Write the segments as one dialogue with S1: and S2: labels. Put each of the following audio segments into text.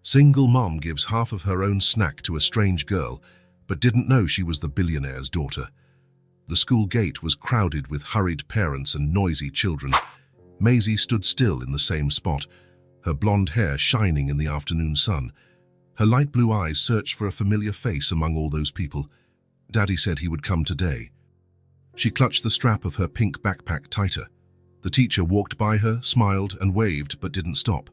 S1: Single mom gives half of her own snack to a strange girl, but didn't know she was the billionaire's daughter. The school gate was crowded with hurried parents and noisy children. Maisie stood still in the same spot, her blonde hair shining in the afternoon sun. Her light blue eyes searched for a familiar face among all those people. Daddy said he would come today. She clutched the strap of her pink backpack tighter. The teacher walked by her, smiled and waved, but didn't stop.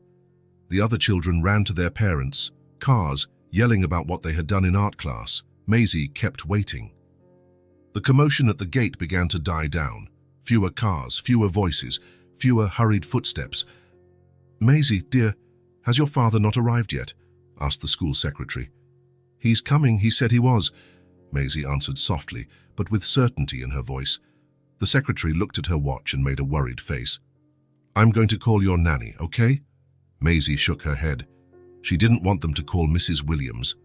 S1: The other children ran to their parents, cars, yelling about what they had done in art class. Maisie kept waiting. The commotion at the gate began to die down. Fewer cars, fewer voices, fewer hurried footsteps. "Maisie, dear, has your father not arrived yet?" asked the school secretary. "He's coming, he said he was," Maisie answered softly, but with certainty in her voice. The secretary looked at her watch and made a worried face. "I'm going to call your nanny, okay?" Maisie shook her head. She didn't want them to call Mrs. Williams.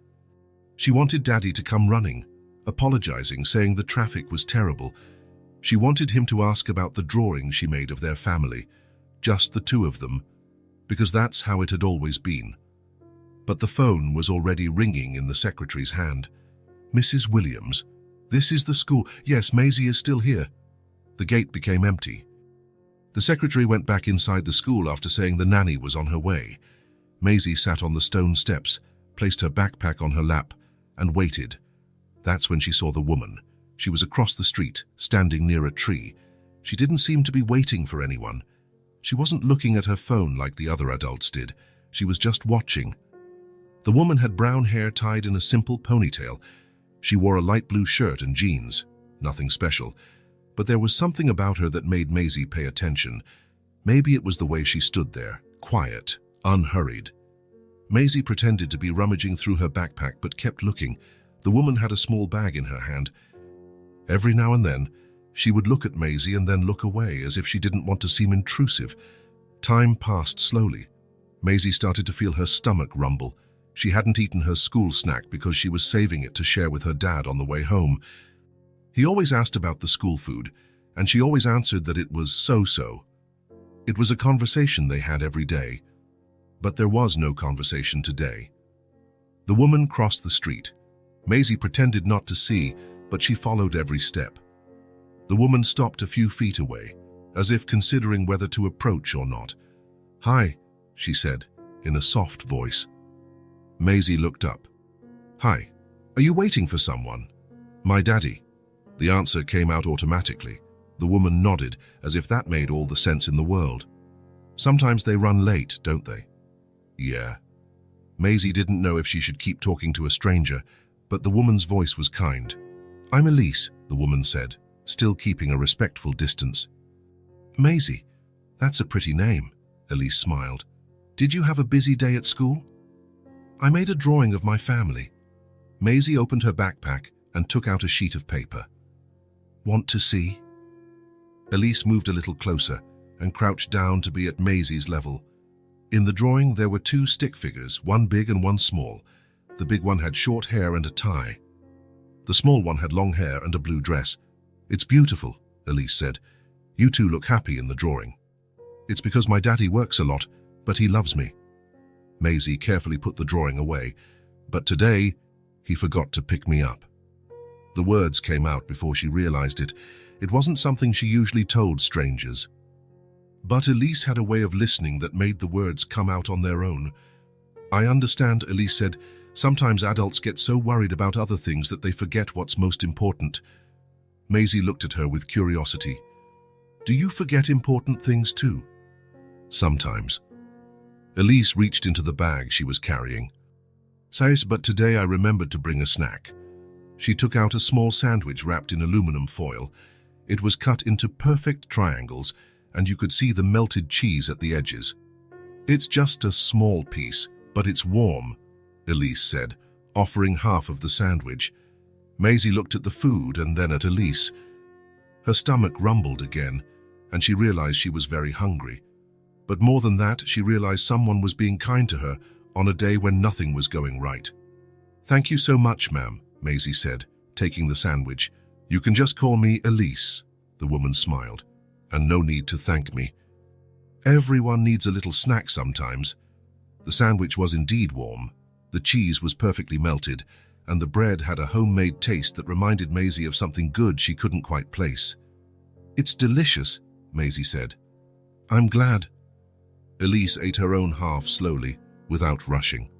S1: She wanted Daddy to come running, apologizing, saying the traffic was terrible. She wanted him to ask about the drawing she made of their family, just the two of them, because that's how it had always been. But the phone was already ringing in the secretary's hand. "Mrs. Williams, this is the school. Yes, Maisie is still here." The gate became empty. The secretary went back inside the school after saying the nanny was on her way. Maisie sat on the stone steps, placed her backpack on her lap, and waited. That's when she saw the woman. She was across the street, standing near a tree. She didn't seem to be waiting for anyone. She wasn't looking at her phone like the other adults did. She was just watching. The woman had brown hair tied in a simple ponytail. She wore a light blue shirt and jeans. Nothing special. But there was something about her that made Maisie pay attention. Maybe it was the way she stood there, quiet, unhurried. Maisie pretended to be rummaging through her backpack but kept looking. The woman had a small bag in her hand. Every now and then, she would look at Maisie and then look away as if she didn't want to seem intrusive. Time passed slowly. Maisie started to feel her stomach rumble. She hadn't eaten her school snack because she was saving it to share with her dad on the way home. He always asked about the school food, and she always answered that it was so-so. It was a conversation they had every day, but there was no conversation today. The woman crossed the street. Maisie pretended not to see, but she followed every step. The woman stopped a few feet away, as if considering whether to approach or not. "Hi," she said, in a soft voice. Maisie looked up. "Hi, are you waiting for someone?" "My daddy." The answer came out automatically. The woman nodded, as if that made all the sense in the world. "Sometimes they run late, don't they?" "Yeah." Maisie didn't know if she should keep talking to a stranger, but the woman's voice was kind. "I'm Elise," the woman said, still keeping a respectful distance. "Maisie, that's a pretty name," Elise smiled. "Did you have a busy day at school?" "I made a drawing of my family." Maisie opened her backpack and took out a sheet of paper. "Want to see?" Elise moved a little closer and crouched down to be at Maisie's level. In the drawing, there were two stick figures, one big and one small. The big one had short hair and a tie. The small one had long hair and a blue dress. "It's beautiful," Elise said. "You two look happy in the drawing." "It's because my daddy works a lot, but he loves me." Maisie carefully put the drawing away. "But today, he forgot to pick me up." The words came out before she realized it. It wasn't something she usually told strangers. But Elise had a way of listening that made the words come out on their own. "I understand," Elise said. "Sometimes adults get so worried about other things that they forget what's most important." Maisie looked at her with curiosity. "Do you forget important things too?" "Sometimes." Elise reached into the bag she was carrying. "Says, but today I remembered to bring a snack." She took out a small sandwich wrapped in aluminum foil. It was cut into perfect triangles, and you could see the melted cheese at the edges. "It's just a small piece, but it's warm," Elise said, offering half of the sandwich. Maisie looked at the food and then at Elise. Her stomach rumbled again, and she realized she was very hungry. But more than that, she realized someone was being kind to her on a day when nothing was going right. "Thank you so much, ma'am," Maisie said, taking the sandwich. "You can just call me Elise," the woman smiled. "And no need to thank me. Everyone needs a little snack sometimes." The sandwich was indeed warm. The cheese was perfectly melted, and the bread had a homemade taste that reminded Maisie of something good she couldn't quite place. "It's delicious," Maisie said. "I'm glad." Elise ate her own half slowly, without rushing.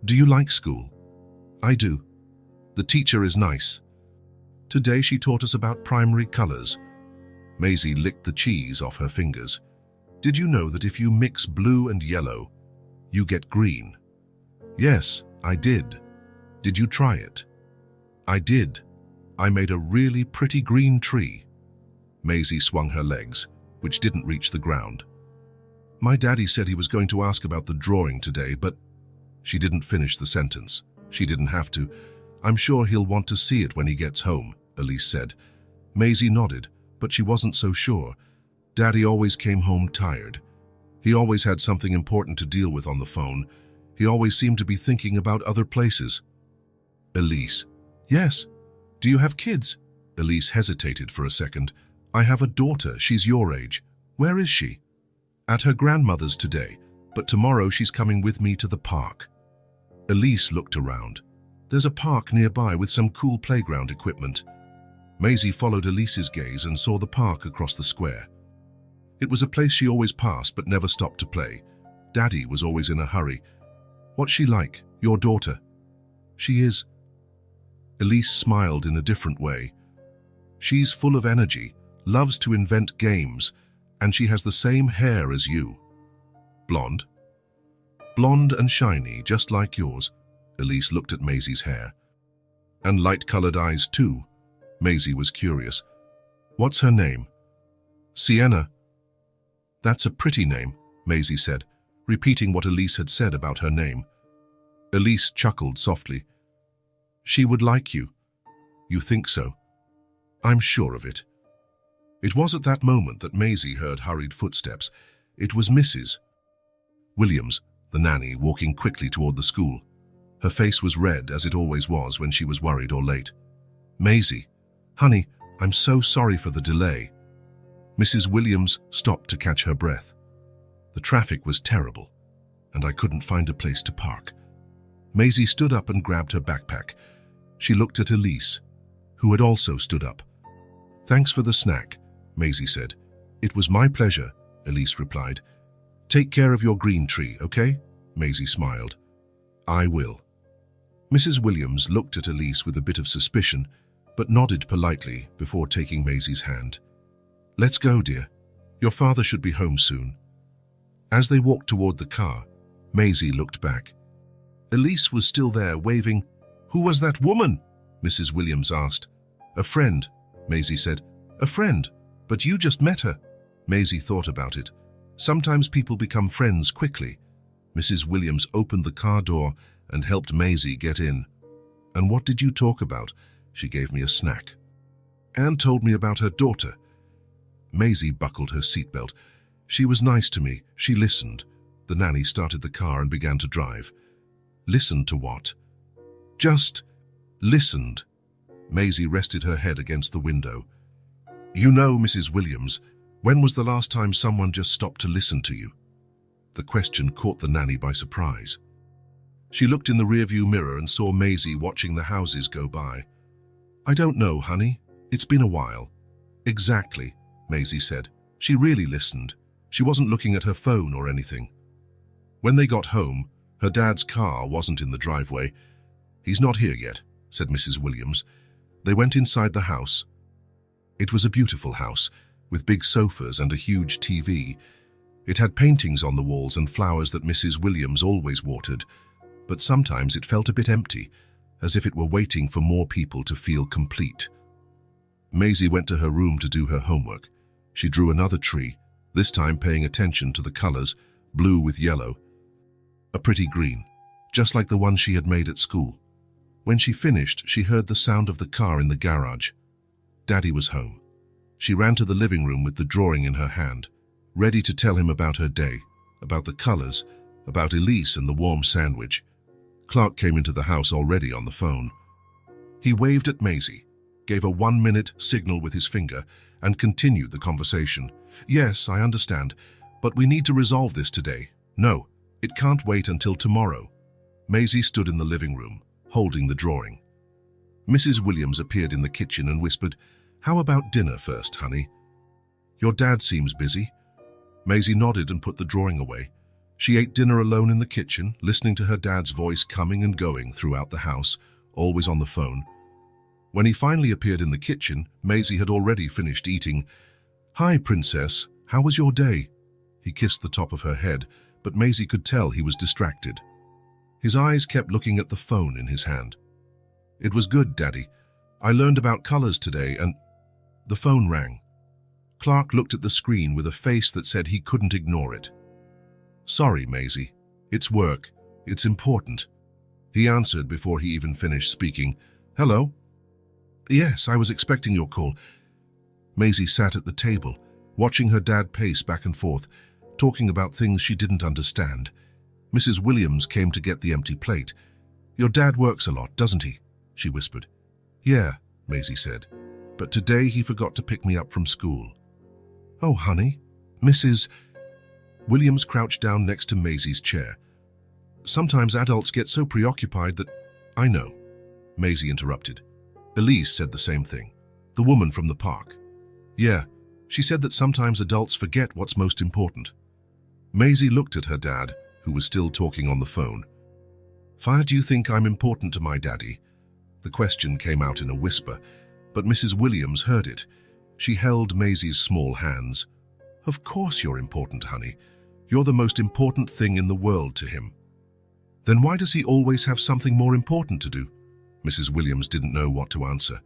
S1: "Do you like school?" "I do. The teacher is nice. Today she taught us about primary colors." Maisie licked the cheese off her fingers. "Did you know that if you mix blue and yellow, you get green?" "Yes, I did. Did you try it?" "I did. I made a really pretty green tree." Maisie swung her legs, which didn't reach the ground. "My daddy said he was going to ask about the drawing today, but..." She didn't finish the sentence. She didn't have to. "I'm sure he'll want to see it when he gets home," Elise said. Maisie nodded, but she wasn't so sure. Daddy always came home tired. He always had something important to deal with on the phone. He always seemed to be thinking about other places. "Elise." "Yes. Do you have kids?" Elise hesitated for a second. "I have a daughter. She's your age." "Where is she?" "At her grandmother's today, but tomorrow she's coming with me to the park." Elise looked around. "There's a park nearby with some cool playground equipment." Maisie followed Elise's gaze and saw the park across the square. It was a place she always passed but never stopped to play. Daddy was always in a hurry. "What's she like, your daughter?" "She is." Elise smiled in a different way. "She's full of energy, loves to invent games, and she has the same hair as you." "Blonde?" "Blonde and shiny, just like yours." Elise looked at Maisie's hair. "And light-colored eyes too." Maisie was curious. "What's her name?" "Sienna." "That's a pretty name," Maisie said, repeating what Elise had said about her name. Elise chuckled softly. "She would like you." "You think so?" "I'm sure of it." It was at that moment that Maisie heard hurried footsteps. It was Mrs. Williams, the nanny, walking quickly toward the school. Her face was red, as it always was when she was worried or late. "Maisie, honey, I'm so sorry for the delay." Mrs. Williams stopped to catch her breath. "The traffic was terrible, and I couldn't find a place to park." Maisie stood up and grabbed her backpack. She looked at Elise, who had also stood up. "Thanks for the snack," Maisie said. "It was my pleasure," Elise replied. "Take care of your green tree, okay?" Maisie smiled. "I will." Mrs. Williams looked at Elise with a bit of suspicion, but nodded politely before taking Maisie's hand. "Let's go, dear. Your father should be home soon." As they walked toward the car, Maisie looked back. Elise was still there, waving. "Who was that woman?" Mrs. Williams asked. "A friend," Maisie said. "A friend? But you just met her." Maisie thought about it. Sometimes people become friends quickly. Mrs. Williams opened the car door and helped Maisie get in. "And what did you talk about?" She gave me a snack. "Anne told me about her daughter." Maisie buckled her seatbelt. "She was nice to me. She listened." The nanny started the car and began to drive. "Listened to what?" "Just listened." Maisie rested her head against the window. "You know, Mrs. Williams, when was the last time someone just stopped to listen to you?" The question caught the nanny by surprise. She looked in the rearview mirror and saw Maisie watching the houses go by. "I don't know, honey. It's been a while." "Exactly," Maisie said. She really listened. She wasn't looking at her phone or anything. When they got home, her dad's car wasn't in the driveway. "He's not here yet," said Mrs. Williams. They went inside the house. It was a beautiful house, with big sofas and a huge TV. It had paintings on the walls and flowers that Mrs. Williams always watered, but sometimes it felt a bit empty, as if it were waiting for more people to feel complete. Maisie went to her room to do her homework. She drew another tree, this time paying attention to the colors, blue with yellow. A pretty green, just like the one she had made at school. When she finished, she heard the sound of the car in the garage. Daddy was home. She ran to the living room with the drawing in her hand, ready to tell him about her day, about the colors, about Elise and the warm sandwich. Clark came into the house already on the phone. He waved at Maisie, gave a 1-minute signal with his finger, and continued the conversation. "Yes, I understand, but we need to resolve this today." "No, It can't wait until tomorrow. Maisie stood in the living room, holding the drawing. Mrs. Williams appeared in the kitchen and whispered, "How about dinner first, honey?" "Your dad seems busy." Maisie nodded and put the drawing away. She ate dinner alone in the kitchen, listening to her dad's voice coming and going throughout the house, always on the phone. When he finally appeared in the kitchen, Maisie had already finished eating. "Hi, Princess. How was your day?" He kissed the top of her head, but Maisie could tell he was distracted. His eyes kept looking at the phone in his hand. "It was good, Daddy. I learned about colors today and—" The phone rang. Clark looked at the screen with a face that said he couldn't ignore it. "Sorry, Maisie. It's work. It's important." He answered before he even finished speaking. "Hello?" "Yes, I was expecting your call." Maisie sat at the table, watching her dad pace back and forth, talking about things she didn't understand. Mrs. Williams came to get the empty plate. "Your dad works a lot, doesn't he?" she whispered. "Yeah," Maisie said, "but today he forgot to pick me up from school." "Oh, honey." Mrs. Williams crouched down next to Maisie's chair. "Sometimes adults get so preoccupied that—" "I know," Maisie interrupted. Elise said the same thing. The woman from the park. "Yeah, she said that sometimes adults forget what's most important." Maisie looked at her dad, who was still talking on the phone. "Why do you think I'm important to my daddy?" The question came out in a whisper, but Mrs. Williams heard it. She held Maisie's small hands. "Of course you're important, honey. You're the most important thing in the world to him." "Then why does he always have something more important to do?" Mrs. Williams didn't know what to answer.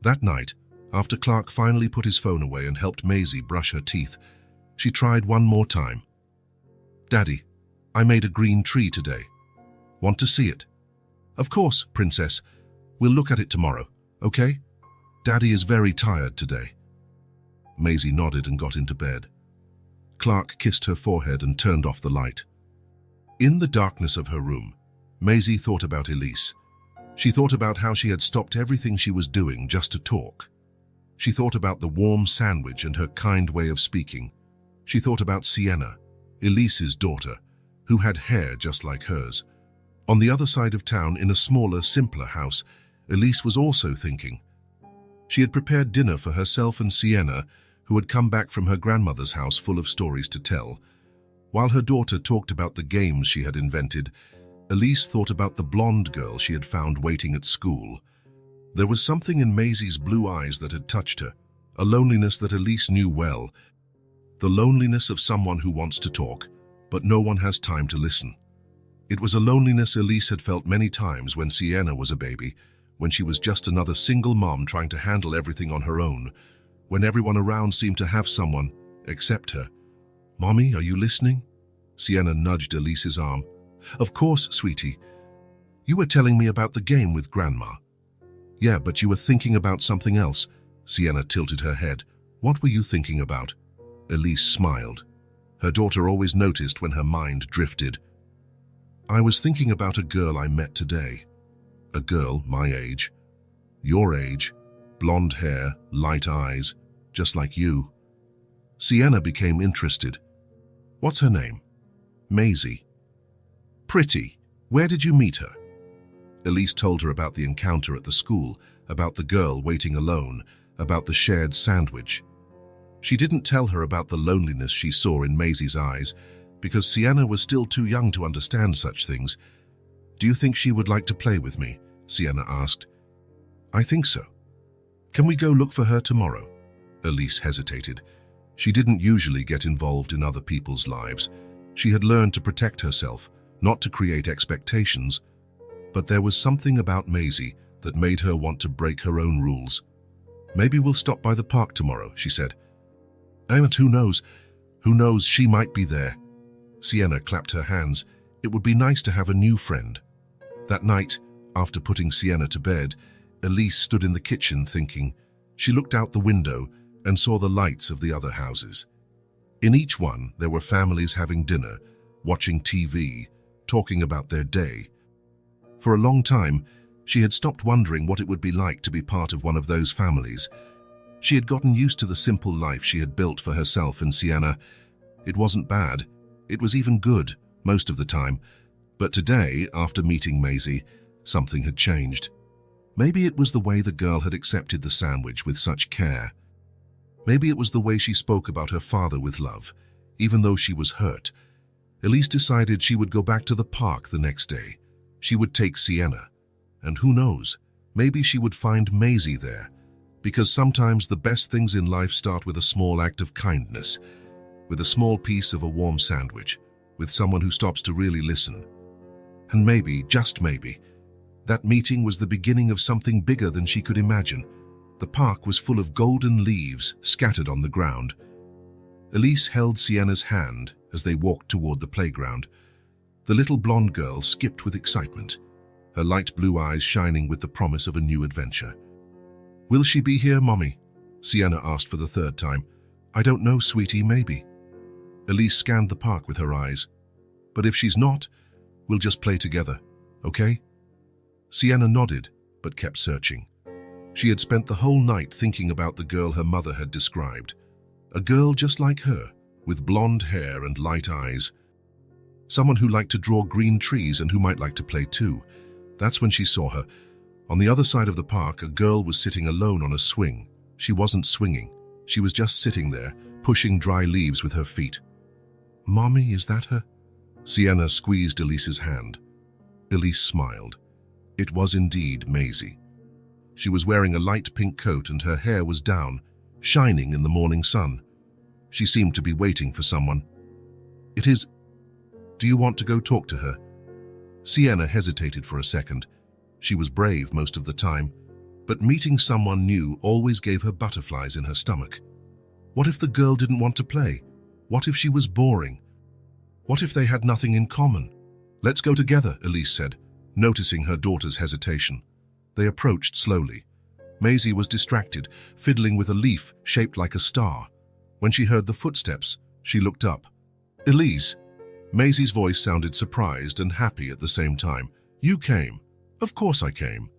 S1: That night, after Clark finally put his phone away and helped Maisie brush her teeth, she tried one more time. "Daddy, I made a green tree today. Want to see it?" "Of course, Princess. We'll look at it tomorrow, okay? Daddy is very tired today." Maisie nodded and got into bed. Clark kissed her forehead and turned off the light. In the darkness of her room, Maisie thought about Elise. She thought about how she had stopped everything she was doing just to talk. She thought about the warm sandwich and her kind way of speaking. She thought about Sienna, Elise's daughter, who had hair just like hers. On the other side of town, in a smaller, simpler house, Elise was also thinking. She had prepared dinner for herself and Sienna, who had come back from her grandmother's house full of stories to tell. While her daughter talked about the games she had invented, Elise thought about the blonde girl she had found waiting at school. There was something in Maisie's blue eyes that had touched her, a loneliness that Elise knew well. The loneliness of someone who wants to talk, but no one has time to listen. It was a loneliness Elise had felt many times when Sienna was a baby, when she was just another single mom trying to handle everything on her own, when everyone around seemed to have someone except her. "Mommy, are you listening?" Sienna nudged Elise's arm. "Of course, sweetie. You were telling me about the game with Grandma." "Yeah, but you were thinking about something else." Sienna tilted her head. "What were you thinking about?" Elise smiled. Her daughter always noticed when her mind drifted. "I was thinking about a girl I met today. A girl my age. Your age. Blonde hair, light eyes, just like you." Sienna became interested. "What's her name?" "Maisie." "Pretty. Where did you meet her?" Elise told her about the encounter at the school, about the girl waiting alone, about the shared sandwich. She didn't tell her about the loneliness she saw in Maisie's eyes, because Sienna was still too young to understand such things. "Do you think she would like to play with me?" Sienna asked. "I think so." "Can we go look for her tomorrow?" Elise hesitated. She didn't usually get involved in other people's lives. She had learned to protect herself, not to create expectations. But there was something about Maisie that made her want to break her own rules. "Maybe we'll stop by the park tomorrow," she said. "And who knows? Who knows, she might be there." Sienna clapped her hands. It would be nice to have a new friend. That night, after putting Sienna to bed, Elise stood in the kitchen thinking. She looked out the window and saw the lights of the other houses. In each one, there were families having dinner, watching TV, talking about their day. For a long time, she had stopped wondering what it would be like to be part of one of those families. She had gotten used to the simple life she had built for herself and Sienna. It wasn't bad. It was even good, most of the time, but today, after meeting Maisie, something had changed. Maybe it was the way the girl had accepted the sandwich with such care. Maybe it was the way she spoke about her father with love, even though she was hurt. Elise decided she would go back to the park the next day. She would take Sienna. And who knows, maybe she would find Maisie there. Because sometimes the best things in life start with a small act of kindness, with a small piece of a warm sandwich, with someone who stops to really listen. And maybe, just maybe, that meeting was the beginning of something bigger than she could imagine. The park was full of golden leaves scattered on the ground. Elise held Sienna's hand as they walked toward the playground. The little blonde girl skipped with excitement, her light blue eyes shining with the promise of a new adventure. "Will she be here, Mommy?" Sienna asked for the third time. "I don't know, sweetie, maybe." Elise scanned the park with her eyes. "But if she's not, we'll just play together, okay?" Sienna nodded, but kept searching. She had spent the whole night thinking about the girl her mother had described. A girl just like her, with blonde hair and light eyes. Someone who liked to draw green trees and who might like to play too. That's when she saw her. On the other side of the park, a girl was sitting alone on a swing. She wasn't swinging. She was just sitting there, pushing dry leaves with her feet. "Mommy, is that her?" Sienna squeezed Elise's hand. Elise smiled. It was indeed Maisie. She was wearing a light pink coat and her hair was down, shining in the morning sun. She seemed to be waiting for someone. "It is... Do you want to go talk to her?" Sienna hesitated for a second. She was brave most of the time, but meeting someone new always gave her butterflies in her stomach. What if the girl didn't want to play? What if she was boring? What if they had nothing in common? "Let's go together," Elise said, noticing her daughter's hesitation. They approached slowly. Maisie was distracted, fiddling with a leaf shaped like a star. When she heard the footsteps, she looked up. "Elise." Maisie's voice sounded surprised and happy at the same time. "You came." "Of course I came."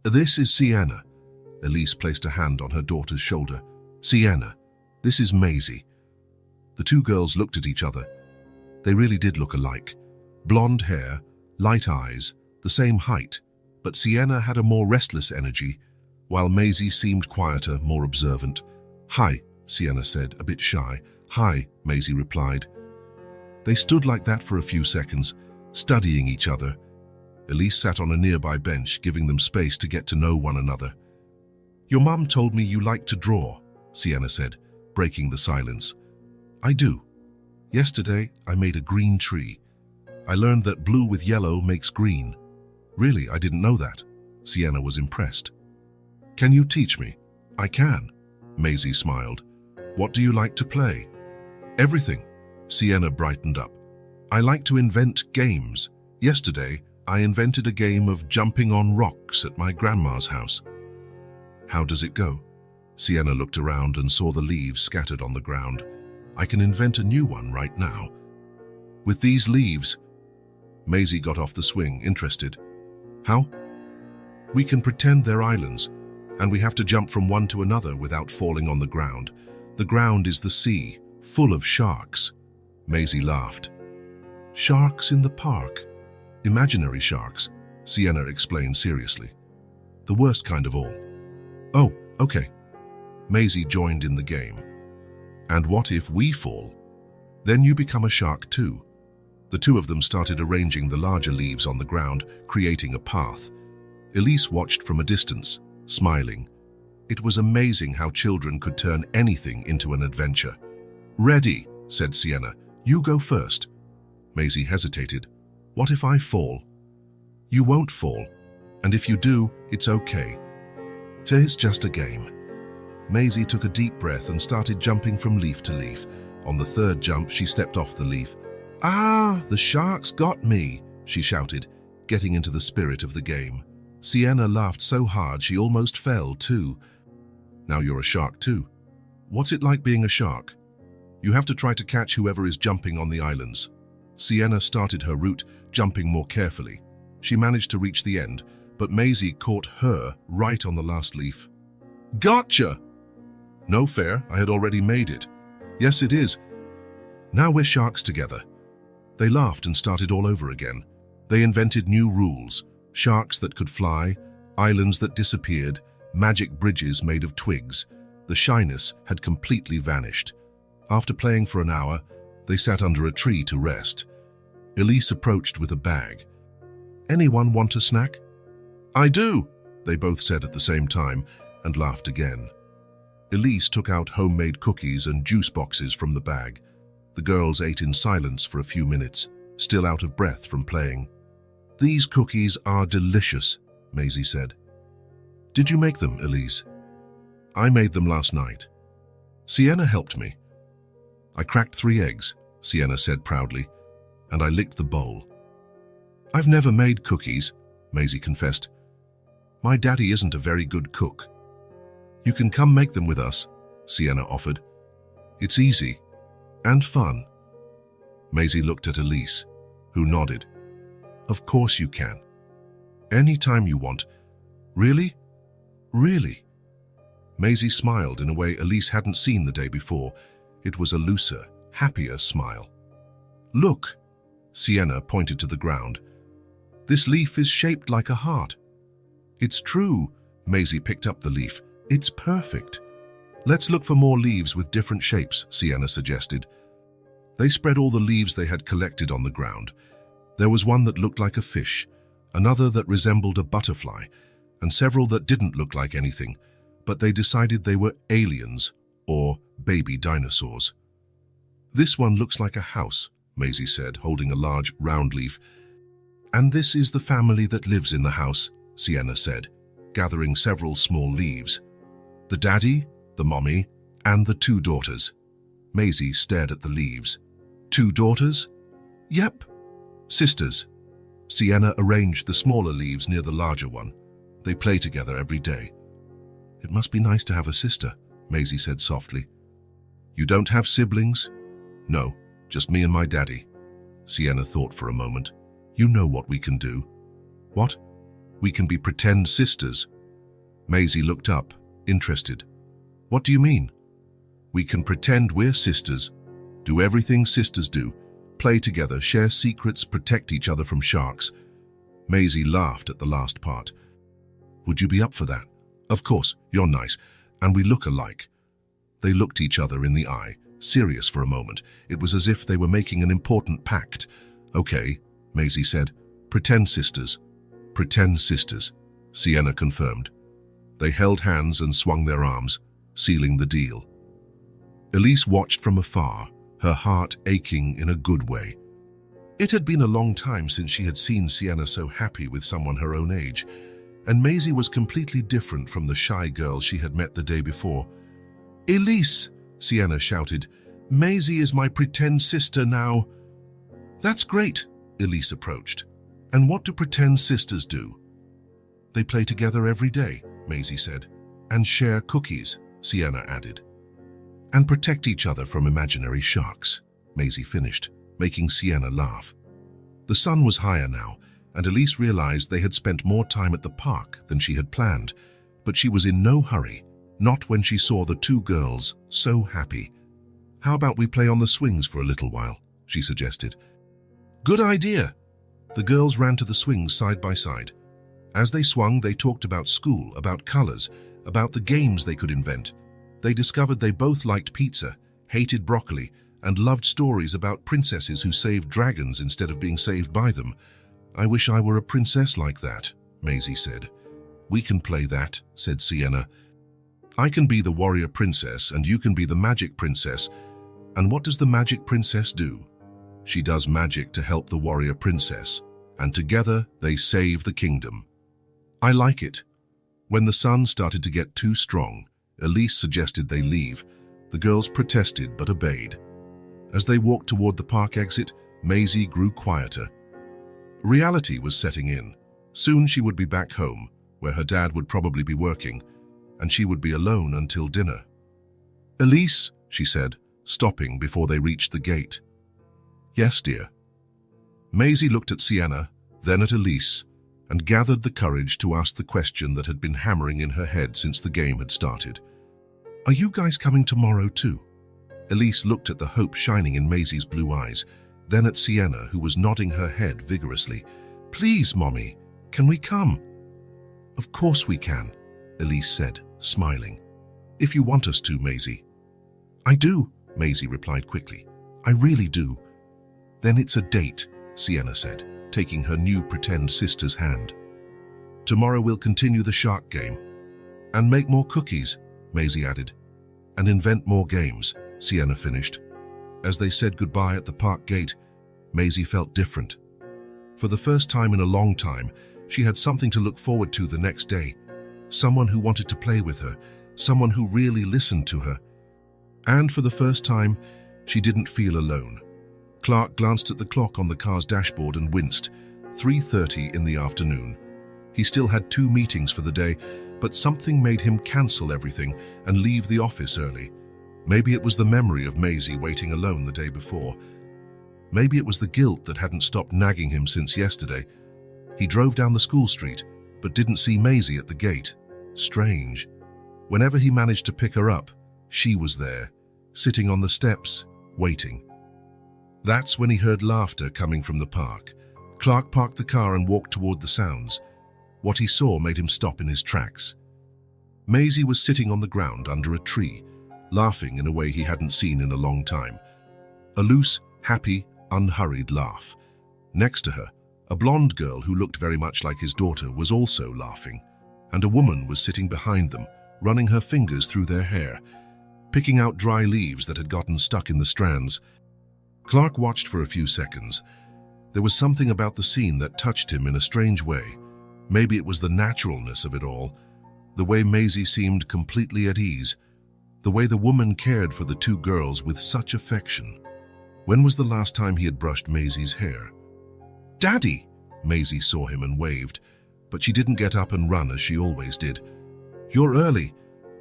S1: "This is Sienna." Elise placed a hand on her daughter's shoulder. "Sienna, this is Maisie." The two girls looked at each other. They really did look alike. Blonde hair, light eyes, the same height, but Sienna had a more restless energy, while Maisie seemed quieter, more observant. "Hi," Sienna said, a bit shy. "Hi," Maisie replied. They stood like that for a few seconds, studying each other. Elise sat on a nearby bench, giving them space to get to know one another. "Your mum told me you like to draw," Sienna said, breaking the silence. "I do. Yesterday, I made a green tree. I learned that blue with yellow makes green." "Really, I didn't know that." Sienna was impressed. "Can you teach me?" "I can." Maisie smiled. "What do you like to play?" "Everything." Sienna brightened up. "I like to invent games. Yesterday, I invented a game of jumping on rocks at my grandma's house." "How does it go?" Sienna looked around and saw the leaves scattered on the ground. "I can invent a new one right now." "With these leaves?" Maisie got off the swing, interested. "How?" "We can pretend they're islands, and we have to jump from one to another without falling on the ground. The ground is the sea, full of sharks." Maisie laughed. "Sharks in the park? Imaginary sharks," Sienna explained seriously. "The worst kind of all." "Oh, okay." Maisie joined in the game. "And what if we fall? Then you become a shark too." The two of them started arranging the larger leaves on the ground, creating a path. Elise watched from a distance, smiling. It was amazing how children could turn anything into an adventure. "Ready," said Sienna. "You go first." Maisie hesitated. "What if I fall?" "You won't fall. And if you do, it's okay. It's just a game." Maisie took a deep breath and started jumping from leaf to leaf. On the third jump, she stepped off the leaf. "Ah, the sharks got me," she shouted, getting into the spirit of the game. Sienna laughed so hard she almost fell too. "Now you're a shark too. What's it like being a shark?" "You have to try to catch whoever is jumping on the islands." Sienna started her route, jumping more carefully. She managed to reach the end, but Maisie caught her right on the last leaf. "Gotcha!" "No fair, I had already made it." "Yes, it is. Now we're sharks together." They laughed and started all over again. They invented new rules, sharks that could fly, islands that disappeared, magic bridges made of twigs. The shyness had completely vanished. After playing for an hour, they sat under a tree to rest. Elise approached with a bag. "Anyone want a snack?" "I do," they both said at the same time, and laughed again. Elise took out homemade cookies and juice boxes from the bag. The girls ate in silence for a few minutes, still out of breath from playing. "These cookies are delicious," Maisie said. "Did you make them, Elise?" "I made them last night. Sienna helped me." "I cracked 3 eggs," Sienna said proudly, "and I licked the bowl." "I've never made cookies," Maisie confessed. "My daddy isn't a very good cook." "You can come make them with us," Sienna offered. "It's easy and fun." Maisie looked at Elise, who nodded. "Of course you can. Anytime you want." "Really? Really?" Maisie smiled in a way Elise hadn't seen the day before. It was a looser, happier smile. "Look," Sienna pointed to the ground. "This leaf is shaped like a heart." "It's true," Maisie picked up the leaf. "It's perfect." "Let's look for more leaves with different shapes," Sienna suggested. They spread all the leaves they had collected on the ground. There was one that looked like a fish, another that resembled a butterfly, and several that didn't look like anything, but they decided they were aliens or baby dinosaurs. "This one looks like a house," Maisie said, holding a large round leaf. "And this is the family that lives in the house," Sienna said, gathering several small leaves. "The daddy, the mommy, and the 2 daughters." Maisie stared at the leaves. "2 daughters?" "Yep. Sisters." Sienna arranged the smaller leaves near the larger one. "They play together every day." "It must be nice to have a sister," Maisie said softly. "You don't have siblings?" "No, just me and my daddy." Sienna thought for a moment. "You know what we can do." "What?" "We can be pretend sisters." Maisie looked up, interested. "What do you mean?" "We can pretend we're sisters, do everything sisters do, play together, share secrets, protect each other from sharks." Maisie laughed at the last part. "Would you be up for that?" "Of course, you're nice, and we look alike." They looked each other in the eye, serious for a moment. It was as if they were making an important pact. "Okay," Maisie said. "Pretend sisters." "Pretend sisters," Sienna confirmed. They held hands and swung their arms, sealing the deal. Elise watched from afar, her heart aching in a good way. It had been a long time since she had seen Sienna so happy with someone her own age, and Maisie was completely different from the shy girl she had met the day before. "Elise!" Sienna shouted. "Maisie is my pretend sister now." "That's great," Elise approached. "And what do pretend sisters do?" "They play together every day," Maisie said. "And share cookies," Sienna added. "And protect each other from imaginary sharks," Maisie finished, making Sienna laugh. The sun was higher now, and Elise realized they had spent more time at the park than she had planned, but she was in no hurry, not when she saw the 2 girls so happy. "How about we play on the swings for a little while?" she suggested. "Good idea!" The girls ran to the swings side by side. As they swung, they talked about school, about colors, about the games they could invent. They discovered they both liked pizza, hated broccoli, and loved stories about princesses who saved dragons instead of being saved by them. "I wish I were a princess like that," Maisie said. "We can play that," said Sienna. "I can be the warrior princess and you can be the magic princess. And what does the magic princess do?" "She does magic to help the warrior princess, and together they save the kingdom." "I like it." When the sun started to get too strong, Elise suggested they leave. The girls protested but obeyed. As they walked toward the park exit, Maisie grew quieter. Reality was setting in. Soon she would be back home, where her dad would probably be working, and she would be alone until dinner. "Elise," she said, stopping before they reached the gate. "Yes, dear." Maisie looked at Sienna, then at Elise, and gathered the courage to ask the question that had been hammering in her head since the game had started. "Are you guys coming tomorrow too?" Elise looked at the hope shining in Maisie's blue eyes. then at Sienna, who was nodding her head vigorously. "Please, Mommy, can we come?" "Of course we can," Elise said, smiling. "If you want us to, Maisie." "I do," Maisie replied quickly. "I really do." "Then it's a date," Sienna said, taking her new pretend sister's hand. "Tomorrow we'll continue the shark game." "And make more cookies," Maisie added. "And invent more games," Sienna finished. As they said goodbye at the park gate, Maisie felt different. For the first time in a long time, she had something to look forward to the next day. Someone who wanted to play with her, someone who really listened to her. And for the first time, she didn't feel alone. Clark glanced at the clock on the car's dashboard and winced. 3:30 in the afternoon. He still had 2 meetings for the day, but something made him cancel everything and leave the office early. Maybe it was the memory of Maisie waiting alone the day before. Maybe it was the guilt that hadn't stopped nagging him since yesterday. He drove down the school street, but didn't see Maisie at the gate. Strange. Whenever he managed to pick her up, she was there, sitting on the steps, waiting. That's when he heard laughter coming from the park. Clark parked the car and walked toward the sounds. What he saw made him stop in his tracks. Maisie was sitting on the ground under a tree, laughing in a way he hadn't seen in a long time. A loose, happy, unhurried laugh. Next to her, a blonde girl who looked very much like his daughter was also laughing, and a woman was sitting behind them, running her fingers through their hair, picking out dry leaves that had gotten stuck in the strands. Clark watched for a few seconds. There was something about the scene that touched him in a strange way. Maybe it was the naturalness of it all, the way Maisie seemed completely at ease, the way the woman cared for the 2 girls with such affection. When was the last time he had brushed Maisie's hair? "Daddy!" Maisie saw him and waved, but she didn't get up and run as she always did. "You're early."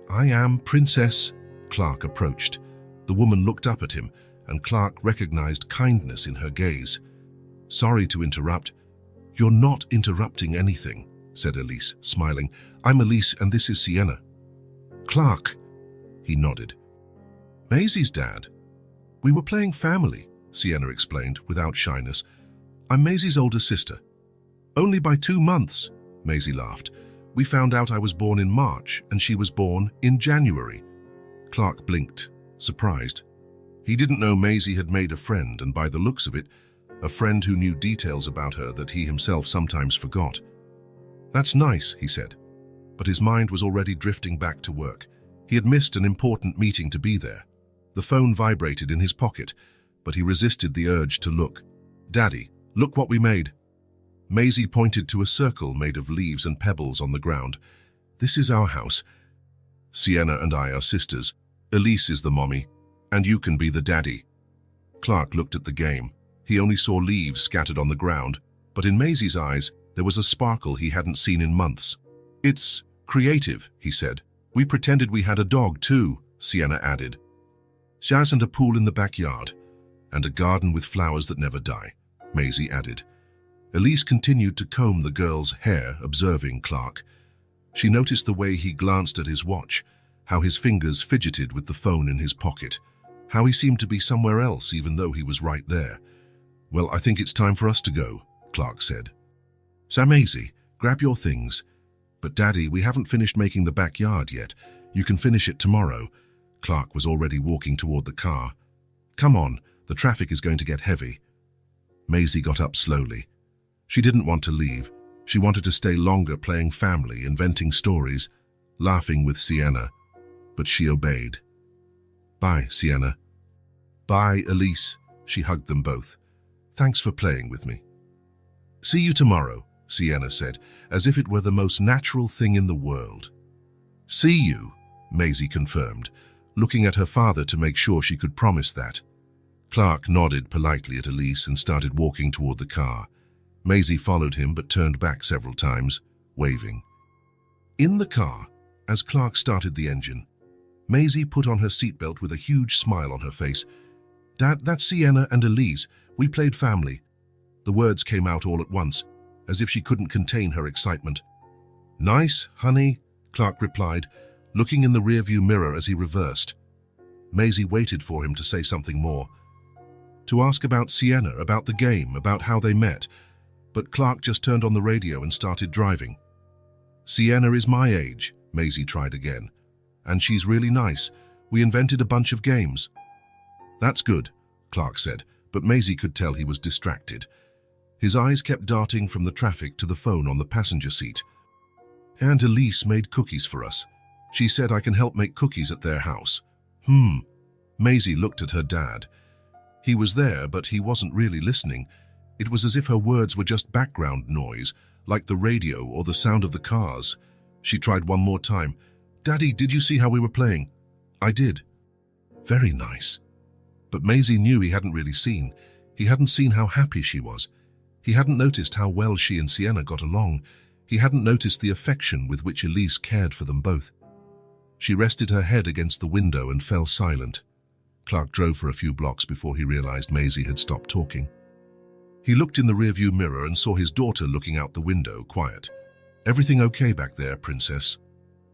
S1: "I am, Princess." Clark approached. The woman looked up at him, and Clark recognized kindness in her gaze. "Sorry to interrupt." "You're not interrupting anything," said Elise, smiling. "I'm Elise and this is Sienna." "Clark." He nodded. "Maisie's dad." "We were playing family," Sienna explained without shyness. "I'm Maisie's older sister." "Only by 2 months," Maisie laughed. "We found out I was born in March and she was born in January." Clark blinked, surprised. He didn't know Maisie had made a friend, and by the looks of it, a friend who knew details about her that he himself sometimes forgot. "That's nice," he said, but his mind was already drifting back to work. He had missed an important meeting to be there. The phone vibrated in his pocket, but he resisted the urge to look. "Daddy, look what we made." Maisie pointed to a circle made of leaves and pebbles on the ground. "This is our house. Sienna and I are sisters. Elise is the mommy, and you can be the daddy." Clark looked at the game. He only saw leaves scattered on the ground, but in Maisie's eyes, there was a sparkle he hadn't seen in months. "It's creative," he said. "We pretended we had a dog too," Sienna added. "Jazz and a pool in the backyard, and a garden with flowers that never die," Maisie added. Elise continued to comb the girl's hair, observing Clark. She noticed the way he glanced at his watch, how his fingers fidgeted with the phone in his pocket, how he seemed to be somewhere else even though he was right there. "Well, I think it's time for us to go," Clark said. "So Maisie, grab your things." "But Daddy, we haven't finished making the backyard yet. You can finish it tomorrow." Clark was already walking toward the car. "Come on, the traffic is going to get heavy." Maisie got up slowly. She didn't want to leave. She wanted to stay longer playing family, inventing stories, laughing with Sienna. But she obeyed. "Bye, Sienna." "Bye, Elise." She hugged them both. "Thanks for playing with me." "See you tomorrow," Sienna said, as if it were the most natural thing in the world. "See you," Maisie confirmed, looking at her father to make sure she could promise that. Clark nodded politely at Elise and started walking toward the car. Maisie followed him but turned back several times, waving. In the car, as Clark started the engine, Maisie put on her seatbelt with a huge smile on her face. "Dad, that's Sienna and Elise. We played family." The words came out all at once, as if she couldn't contain her excitement. "Nice, honey," Clark replied, looking in the rearview mirror as he reversed. Maisie waited for him to say something more. to ask about Sienna, about the game, about how they met, but Clark just turned on the radio and started driving. "Sienna is my age," Maisie tried again. "And she's really nice. We invented a bunch of games." "That's good," Clark said, but Maisie could tell he was distracted. His eyes kept darting from the traffic to the phone on the passenger seat. "Aunt Elise made cookies for us. She said I can help make cookies at their house." Maisie looked at her dad. He was there, but he wasn't really listening. It was as if her words were just background noise, like the radio or the sound of the cars. She tried one more time. "Daddy, did you see how we were playing?" "I did." "Very nice." But Maisie knew he hadn't really seen. He hadn't seen how happy she was. He hadn't noticed how well she and Sienna got along. He hadn't noticed the affection with which Elise cared for them both. She rested her head against the window and fell silent. Clark drove for a few blocks before he realized Maisie had stopped talking. He looked in the rearview mirror and saw his daughter looking out the window, quiet. "Everything okay back there, Princess?"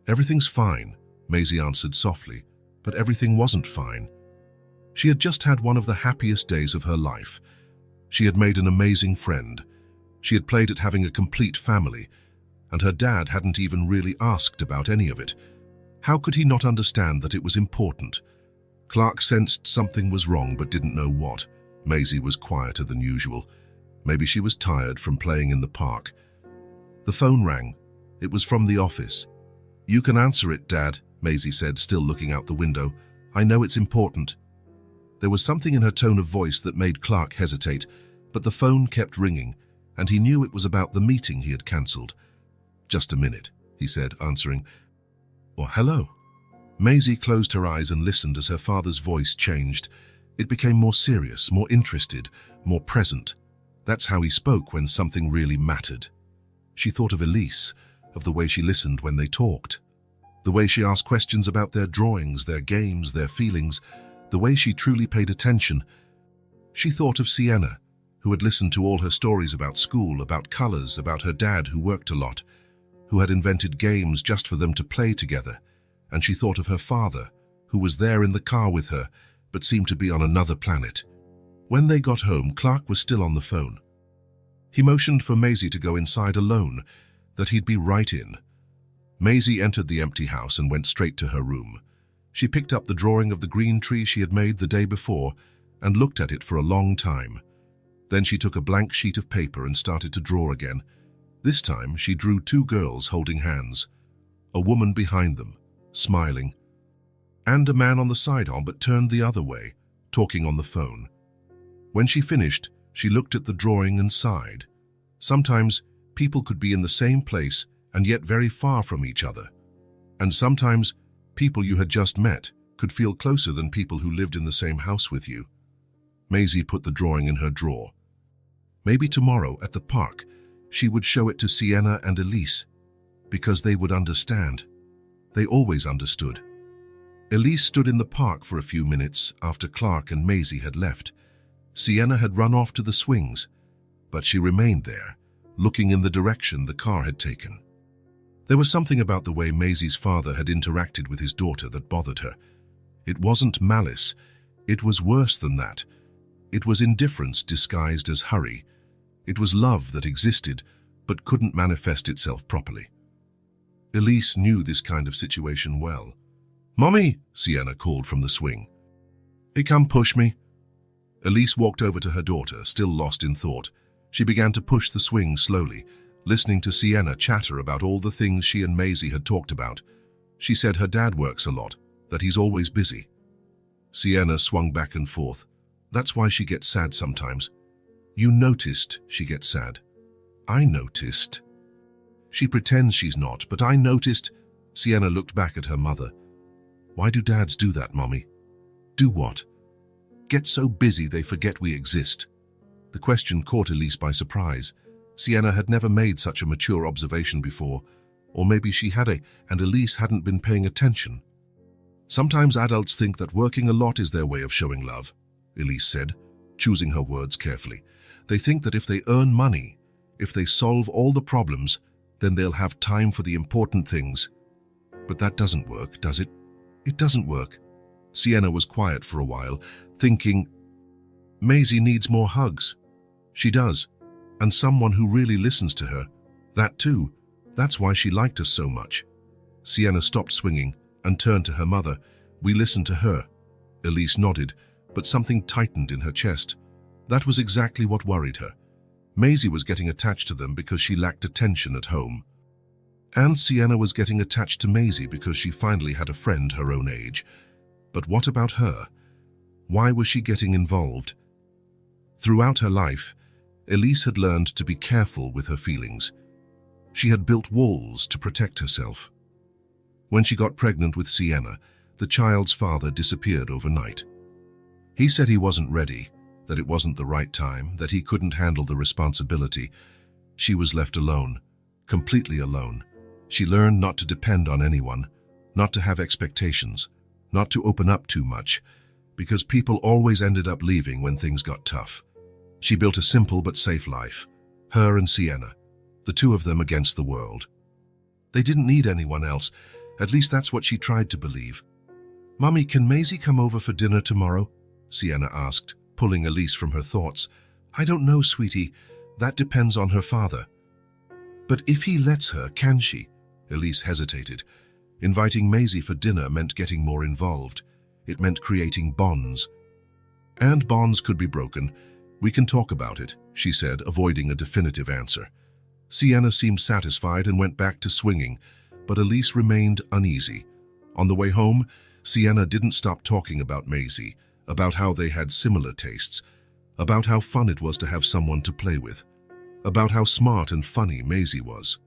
S1: "Everything's fine," Maisie answered softly, but everything wasn't fine. She had just had one of the happiest days of her life. She had made an amazing friend. She had played at having a complete family, and her dad hadn't even really asked about any of it. How could he not understand that it was important? Clark sensed something was wrong but didn't know what. Maisie was quieter than usual. Maybe she was tired from playing in the park. The phone rang. It was from the office. "You can answer it, Dad," Maisie said, still looking out the window. "I know it's important." There was something in her tone of voice that made Clark hesitate, but the phone kept ringing, and he knew it was about the meeting he had cancelled. "Just a minute," he said, answering. "Oh, hello." Maisie closed her eyes and listened as her father's voice changed. It became more serious, more interested, more present. That's how he spoke when something really mattered. She thought of Elise, of the way she listened when they talked, the way she asked questions about their drawings, their games, their feelings, the way she truly paid attention. She thought of Sienna, who had listened to all her stories about school, about colors, about her dad who worked a lot, who had invented games just for them to play together. And she thought of her father, who was there in the car with her, but seemed to be on another planet. When they got home, Clark was still on the phone. He motioned for Maisie to go inside alone, that he'd be right in. Maisie entered the empty house and went straight to her room. She picked up the drawing of the green tree she had made the day before and looked at it for a long time. Then she took a blank sheet of paper and started to draw again. This time she drew two girls holding hands, a woman behind them, smiling, and a man on the sidearm but turned the other way, talking on the phone. When she finished, she looked at the drawing and sighed. Sometimes people could be in the same place and yet very far from each other. And sometimes people you had just met could feel closer than people who lived in the same house with you. Maisie put the drawing in her drawer. Maybe tomorrow at the park, she would show it to Sienna and Elise, because they would understand. They always understood. Elise stood in the park for a few minutes after Clark and Maisie had left. Sienna had run off to the swings, but she remained there, looking in the direction the car had taken. There was something about the way Maisie's father had interacted with his daughter that bothered her. It wasn't malice. It was worse than that. It was indifference disguised as hurry. It was love that existed, but couldn't manifest itself properly. Elise knew this kind of situation well. "Mommy," Sienna called from the swing. "Hey, come push me." Elise walked over to her daughter, still lost in thought. She began to push the swing slowly, listening to Sienna chatter about all the things she and Maisie had talked about. She said her dad works a lot, that he's always busy. Sienna swung back and forth. "That's why she gets sad sometimes." "You noticed she gets sad." "I noticed." "She pretends she's not, but I noticed." Sienna looked back at her mother. "Why do dads do that, Mommy?" "Do what?" "Get so busy they forget we exist." The question caught Elise by surprise. Sienna had never made such a mature observation before, or maybe she had and Elise hadn't been paying attention. "Sometimes adults think that working a lot is their way of showing love," Elise said, choosing her words carefully. "They think that if they earn money, if they solve all the problems, then they'll have time for the important things. But that doesn't work, does it? It doesn't work." Sienna was quiet for a while, thinking. Maisie needs more hugs. She does. And someone who really listens to her. That too. That's why she liked us so much. Sienna stopped swinging and turned to her mother. We listened to her. Elise nodded, but something tightened in her chest. That was exactly what worried her. Maisie was getting attached to them because she lacked attention at home. And Sienna was getting attached to Maisie because she finally had a friend her own age. But what about her? Why was she getting involved? Throughout her life, Elise had learned to be careful with her feelings. She had built walls to protect herself. When she got pregnant with Sienna, the child's father disappeared overnight. He said he wasn't ready, that it wasn't the right time, that he couldn't handle the responsibility. She was left alone, completely alone. She learned not to depend on anyone, not to have expectations, not to open up too much, because people always ended up leaving when things got tough. She built a simple but safe life, her and Sienna, the two of them against the world. They didn't need anyone else, at least that's what she tried to believe. "Mummy, can Maisie come over for dinner tomorrow?" Sienna asked, pulling Elise from her thoughts. "I don't know, sweetie. That depends on her father." "But if he lets her, can she?" Elise hesitated. Inviting Maisie for dinner meant getting more involved. It meant creating bonds. "And bonds could be broken. We can talk about it," she said, avoiding a definitive answer. Sienna seemed satisfied and went back to swinging, but Elise remained uneasy. On the way home, Sienna didn't stop talking about Maisie, about how they had similar tastes, about how fun it was to have someone to play with, about how smart and funny Maisie was.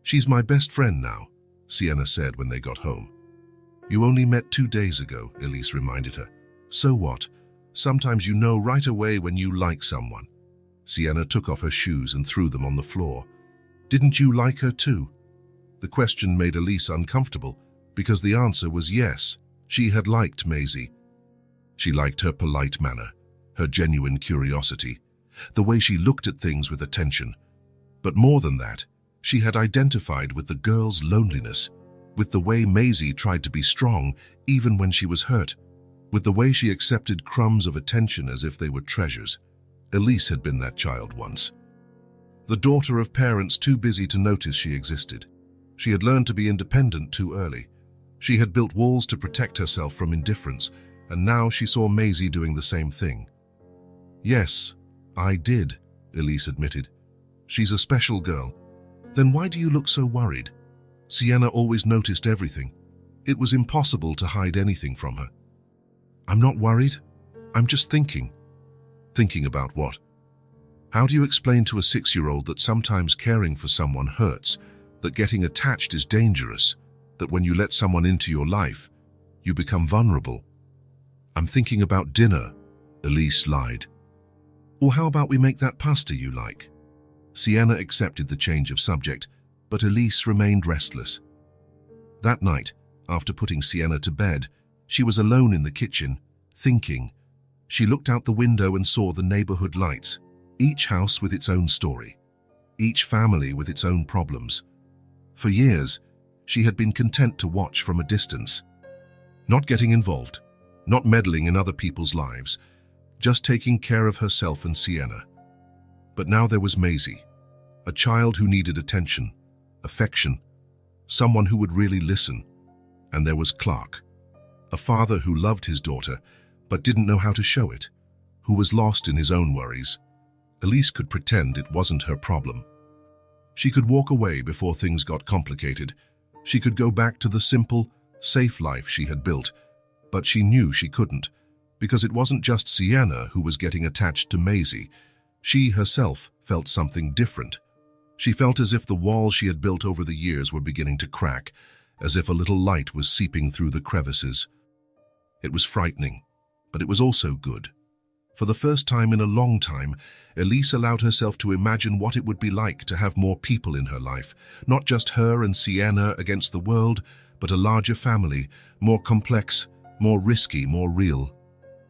S1: "She's my best friend now," Sienna said when they got home. "You only met 2 days ago," Elise reminded her. "So what? Sometimes you know right away when you like someone." Sienna took off her shoes and threw them on the floor. "Didn't you like her too?" The question made Elise uncomfortable, because the answer was yes, she had liked Maisie. She liked her polite manner, her genuine curiosity, the way she looked at things with attention. But more than that, she had identified with the girl's loneliness, with the way Maisie tried to be strong even when she was hurt, with the way she accepted crumbs of attention as if they were treasures. Elise had been that child once. The daughter of parents too busy to notice she existed. She had learned to be independent too early. She had built walls to protect herself from indifference, and now she saw Maisie doing the same thing. "Yes, I did," Elise admitted. "She's a special girl." "Then why do you look so worried?" Sienna always noticed everything. It was impossible to hide anything from her. "I'm not worried. I'm just thinking." "Thinking about what?" "How do you explain to a 6-year-old that sometimes caring for someone hurts, that getting attached is dangerous, that when you let someone into your life, you become vulnerable?" "I'm thinking about dinner," Elise lied. "Or how about we make that pasta you like?" Sienna accepted the change of subject, but Elise remained restless. That night, after putting Sienna to bed, she was alone in the kitchen, thinking. She looked out the window and saw the neighborhood lights, each house with its own story, each family with its own problems. For years, she had been content to watch from a distance, not getting involved, not meddling in other people's lives, just taking care of herself and Sienna. But now there was Maisie, a child who needed attention, affection, someone who would really listen. And there was Clark, a father who loved his daughter but didn't know how to show it, who was lost in his own worries. Elise could pretend it wasn't her problem. She could walk away before things got complicated. She could go back to the simple, safe life she had built, but she knew she couldn't, because it wasn't just Sienna who was getting attached to Maisie. She herself felt something different. She felt as if the walls she had built over the years were beginning to crack, as if a little light was seeping through the crevices. It was frightening, but it was also good. For the first time in a long time, Elise allowed herself to imagine what it would be like to have more people in her life, not just her and Sienna against the world, but a larger family, more complex, more risky, more real.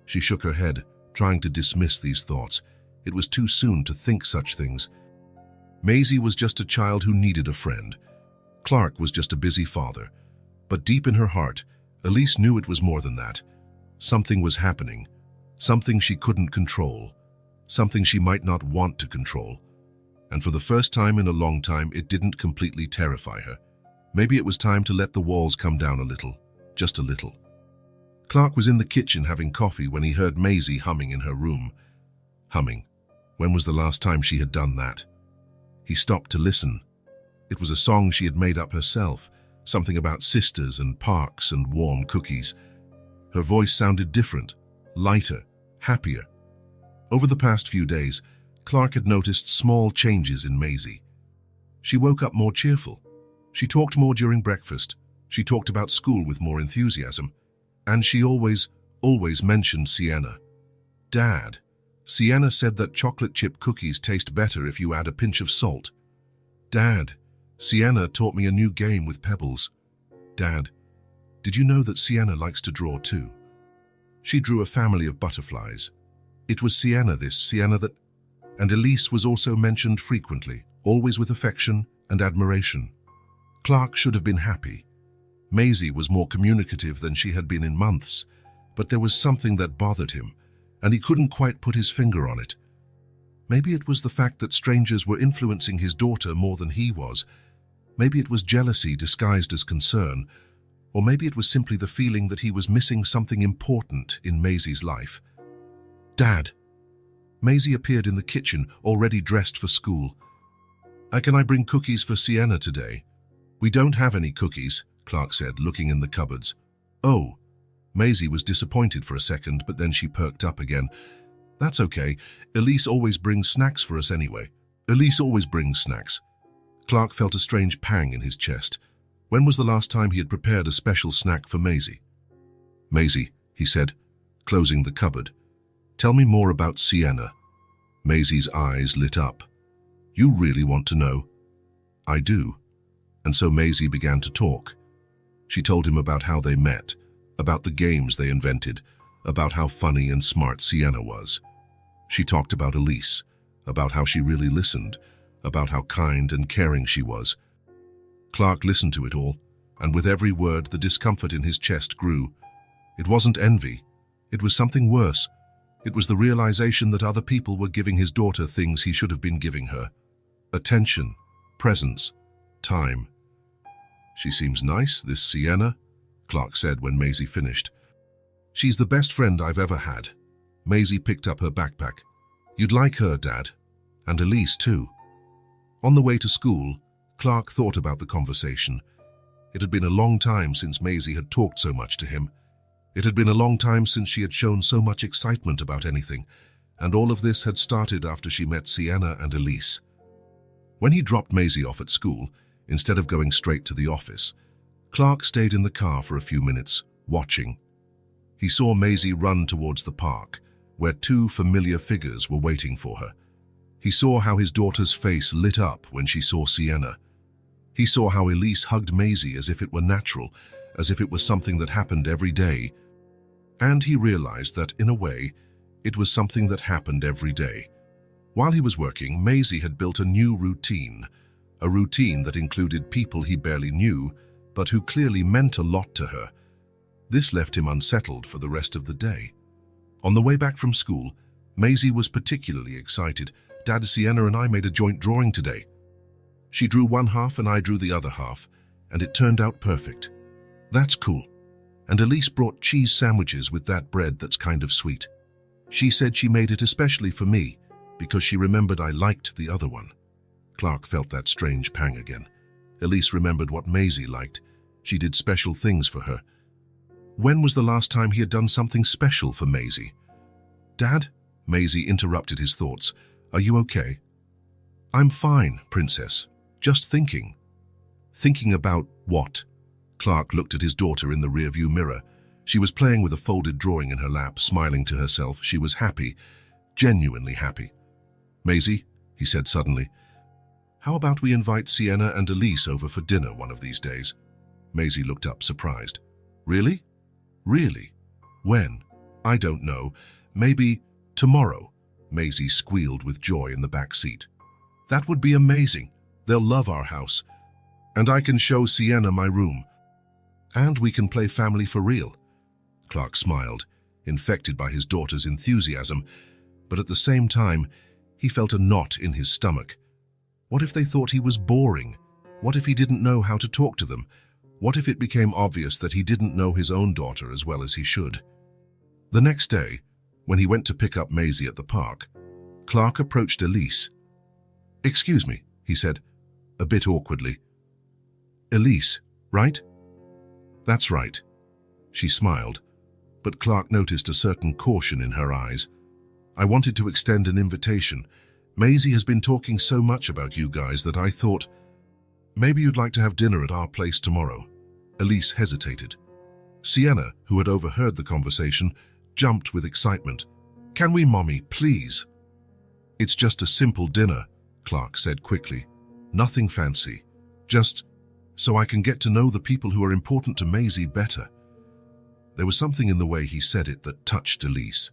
S1: She shook her head, trying to dismiss these thoughts. It was too soon to think such things. Maisie was just a child who needed a friend. Clark was just a busy father. But deep in her heart, Elise knew it was more than that. Something was happening. something she couldn't control, something she might not want to control. And for the first time in a long time, it didn't completely terrify her. Maybe it was time to let the walls come down a little, just a little. Clark was in the kitchen having coffee when he heard Maisie humming in her room. Humming. When was the last time she had done that? He stopped to listen. It was a song she had made up herself, something about sisters and parks and warm cookies. Her voice sounded different, lighter, happier. Over the past few days, Clark had noticed small changes in Maisie. She woke up more cheerful. She talked more during breakfast. She talked about school with more enthusiasm. And she always mentioned Sienna. Dad, Sienna said that chocolate chip cookies taste better if you add a pinch of salt. Dad, Sienna taught me a new game with pebbles. Dad, did you know that Sienna likes to draw too? She drew a family of butterflies. It was Sienna that... And Elise was also mentioned frequently, always with affection and admiration. Clark should have been happy. Maisie was more communicative than she had been in months, but there was something that bothered him, and he couldn't quite put his finger on it. Maybe it was the fact that strangers were influencing his daughter more than he was. Maybe it was jealousy disguised as concern, or maybe it was simply the feeling that he was missing something important in Maisie's life. Dad. Maisie appeared in the kitchen, already dressed for school. Can I bring cookies for Sienna today? We don't have any cookies, Clark said, looking in the cupboards. Oh. Maisie was disappointed for a second, but then she perked up again. That's okay. Elise always brings snacks for us anyway. Elise always brings snacks. Clark felt a strange pang in his chest. When was the last time he had prepared a special snack for Maisie? Maisie, he said, closing the cupboard. Tell me more about Sienna. Maisie's eyes lit up. You really want to know? I do. And so Maisie began to talk. She told him about how they met, about the games they invented, about how funny and smart Sienna was. She talked about Elise, about how she really listened, about how kind and caring she was. Clark listened to it all, and with every word the discomfort in his chest grew. It wasn't envy. It was something worse. It was the realization that other people were giving his daughter things he should have been giving her. Attention, presence, time. She seems nice, this Sienna, Clark said when Maisie finished. She's the best friend I've ever had. Maisie picked up her backpack. You'd like her, Dad. And Elise, too. On the way to school, Clark thought about the conversation. It had been a long time since Maisie had talked so much to him. It had been a long time since she had shown so much excitement about anything, and all of this had started after she met Sienna and Elise. When he dropped Maisie off at school, instead of going straight to the office, Clark stayed in the car for a few minutes, watching. He saw Maisie run towards the park, where two familiar figures were waiting for her. He saw how his daughter's face lit up when she saw Sienna. He saw how Elise hugged Maisie as if it were natural, as if it was something that happened every day. And he realized that, in a way, it was something that happened every day. While he was working, Maisie had built a new routine, a routine that included people he barely knew, but who clearly meant a lot to her. This left him unsettled for the rest of the day. On the way back from school, Maisie was particularly excited. Dad, Sienna and I made a joint drawing today. She drew one half and I drew the other half, and it turned out perfect. That's cool. And Elise brought cheese sandwiches with that bread that's kind of sweet. She said she made it especially for me, because she remembered I liked the other one. Clark felt that strange pang again. Elise remembered what Maisie liked. She did special things for her. When was the last time he had done something special for Maisie? Dad? Maisie interrupted his thoughts. Are you okay? I'm fine, Princess. Just thinking. Thinking about what? Clark looked at his daughter in the rearview mirror. She was playing with a folded drawing in her lap, smiling to herself. She was happy, genuinely happy. Maisie, he said suddenly, how about we invite Sienna and Elise over for dinner one of these days? Maisie looked up, surprised. Really? Really? When? I don't know. Maybe tomorrow. Maisie squealed with joy in the back seat. That would be amazing. They'll love our house. And I can show Sienna my room. And we can play family for real. Clark smiled. infected by his daughter's enthusiasm, but at the same time, he felt a knot in his stomach. What if they thought he was boring? What if he didn't know how to talk to them? What if it became obvious that he didn't know his own daughter as well as he should? The next day, when he went to pick up Maisie at the park, Clark approached Elise. "Excuse me," he said, a bit awkwardly. "Elise, right?" "That's right." She smiled, but Clark noticed a certain caution in her eyes. "I wanted to extend an invitation. Maisie has been talking so much about you guys that I thought, maybe you'd like to have dinner at our place tomorrow." Elise hesitated. Sienna, who had overheard the conversation, jumped with excitement. "Can we, Mommy, please?" "It's just a simple dinner," Clark said quickly. "Nothing fancy. Just so I can get to know the people who are important to Maisie better." There was something in the way he said it that touched Elise.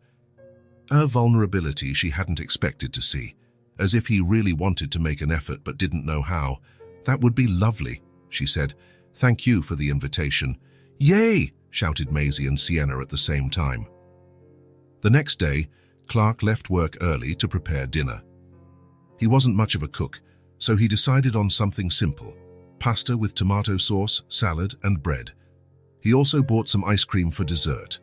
S1: A vulnerability she hadn't expected to see, as if he really wanted to make an effort but didn't know how. "That would be lovely," she said. "Thank you for the invitation." "Yay!" shouted Maisie and Sienna at the same time. The next day, Clark left work early to prepare dinner. He wasn't much of a cook, so he decided on something simple: pasta with tomato sauce, salad, and bread. He also bought some ice cream for dessert.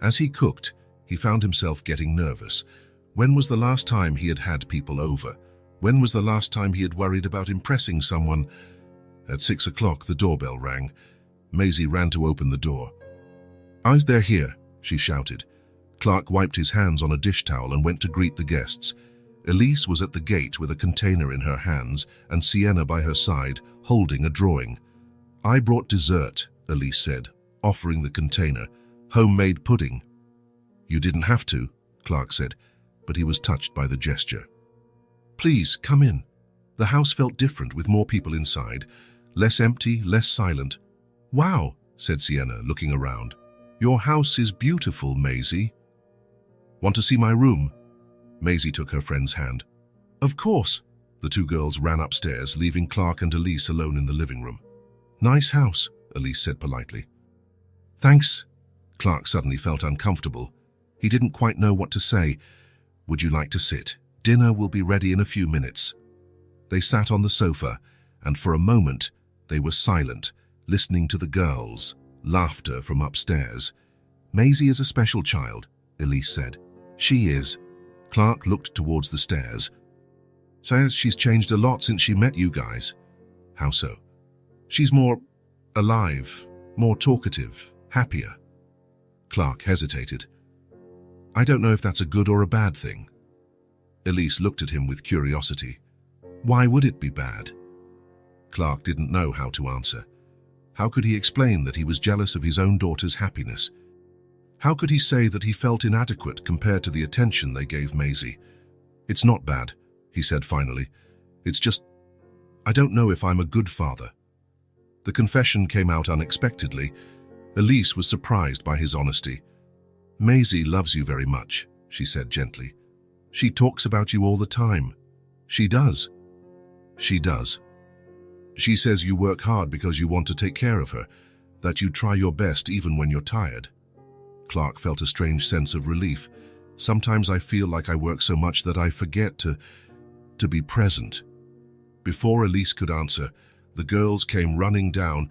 S1: As he cooked, he found himself getting nervous. When was the last time he had had people over? When was the last time he had worried about impressing someone? At 6 o'clock, the doorbell rang. Maisie ran to open the door. "They're here," she shouted. Clark wiped his hands on a dish towel and went to greet the guests. Elise was at the gate with a container in her hands and Sienna by her side, holding a drawing. "I brought dessert," Elise said, offering the container. "Homemade pudding." "You didn't have to," Clark said, but he was touched by the gesture. "Please, come in." The house felt different with more people inside, less empty, less silent. "Wow," said Sienna, looking around. "Your house is beautiful, Maisie." "Want to see my room?" Maisie took her friend's hand. "Of course." The two girls ran upstairs, leaving Clark and Elise alone in the living room. "Nice house," Elise said politely. "Thanks." Clark suddenly felt uncomfortable. He didn't quite know what to say. "Would you like to sit? Dinner will be ready in a few minutes." They sat on the sofa, and for a moment they were silent, listening to the girls' laughter from upstairs. "Maisie is a special child," Elise said. "She is." Clark looked towards the stairs. "Says she's changed a lot since she met you guys." "How so?" "She's more alive, more talkative, happier." Clark hesitated. "I don't know if that's a good or a bad thing." Elise looked at him with curiosity. "Why would it be bad?" Clark didn't know how to answer. How could he explain that he was jealous of his own daughter's happiness? How could he say that he felt inadequate compared to the attention they gave Maisie? "It's not bad," he said finally. "It's just, I don't know if I'm a good father." The confession came out unexpectedly. Elise was surprised by his honesty. "Maisie loves you very much," she said gently. "She talks about you all the time." "She does." "She does. She says you work hard because you want to take care of her, that you try your best even when you're tired." Clark felt a strange sense of relief. "Sometimes I feel like I work so much that I forget to be present." Before Elise could answer, the girls came running down.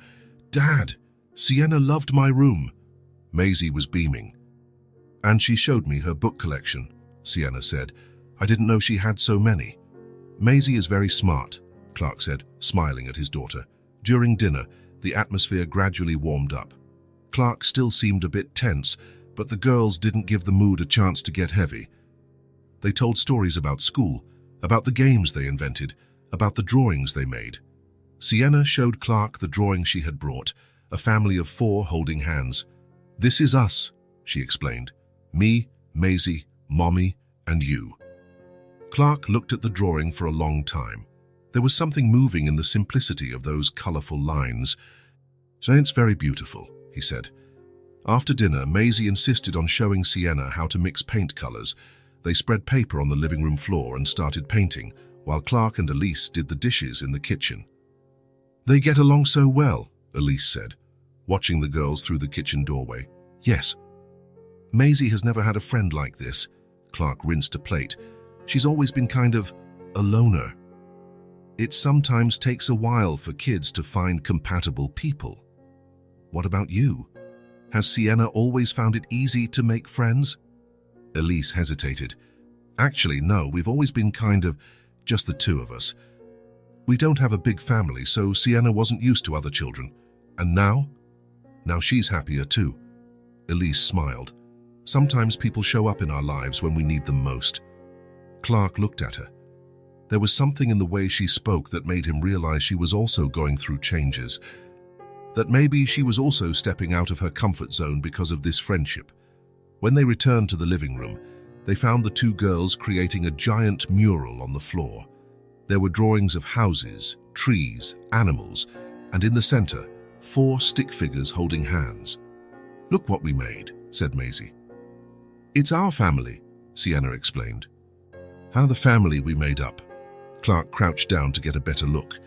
S1: "Dad, Sienna loved my room." Maisie was beaming. "And she showed me her book collection," Sienna said. "I didn't know she had so many." "Maisie is very smart," Clark said, smiling at his daughter. During dinner, the atmosphere gradually warmed up. Clark still seemed a bit tense, but the girls didn't give the mood a chance to get heavy. They told stories about school, about the games they invented, about the drawings they made. Sienna showed Clark the drawing she had brought, a family of 4 holding hands. "This is us," she explained. "Me, Maisie, Mommy, and you." Clark looked at the drawing for a long time. There was something moving in the simplicity of those colorful lines. "So it's very beautiful," he said. After dinner, Maisie insisted on showing Sienna how to mix paint colors. They spread paper on the living room floor and started painting, while Clark and Elise did the dishes in the kitchen. "They get along so well," Elise said, watching the girls through the kitchen doorway. "Yes." Maisie has never had a friend like this. Clark rinsed a plate. She's always been kind of a loner. It sometimes takes a while for kids to find compatible people. What about you? Has Sienna always found it easy to make friends? Elise hesitated. Actually, no, we've always been kind of just the two of us. We don't have a big family, so Sienna wasn't used to other children. And now? Now she's happier too. Elise smiled. Sometimes people show up in our lives when we need them most. Clark looked at her. There was something in the way she spoke that made him realize she was also going through changes. That maybe she was also stepping out of her comfort zone because of this friendship. When they returned to the living room, they found the two girls creating a giant mural on the floor. There were drawings of houses, trees, animals, and in the center, 4 stick figures holding hands. "Look what we made," said Maisie. "It's our family," Sienna explained. "How the family we made up." Clark crouched down to get a better look.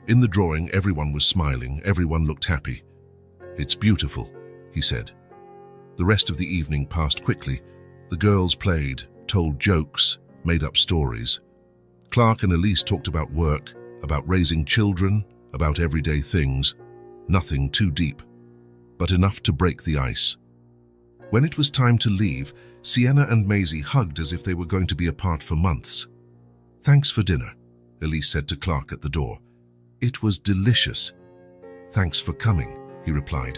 S1: In the drawing, everyone was smiling, everyone looked happy. "It's beautiful," he said. The rest of the evening passed quickly. The girls played, told jokes, made up stories. Clark and Elise talked about work, about raising children, about everyday things. Nothing too deep, but enough to break the ice. When it was time to leave, Sienna and Maisie hugged as if they were going to be apart for months. "Thanks for dinner," Elise said to Clark at the door. "It was delicious." "Thanks for coming," he replied.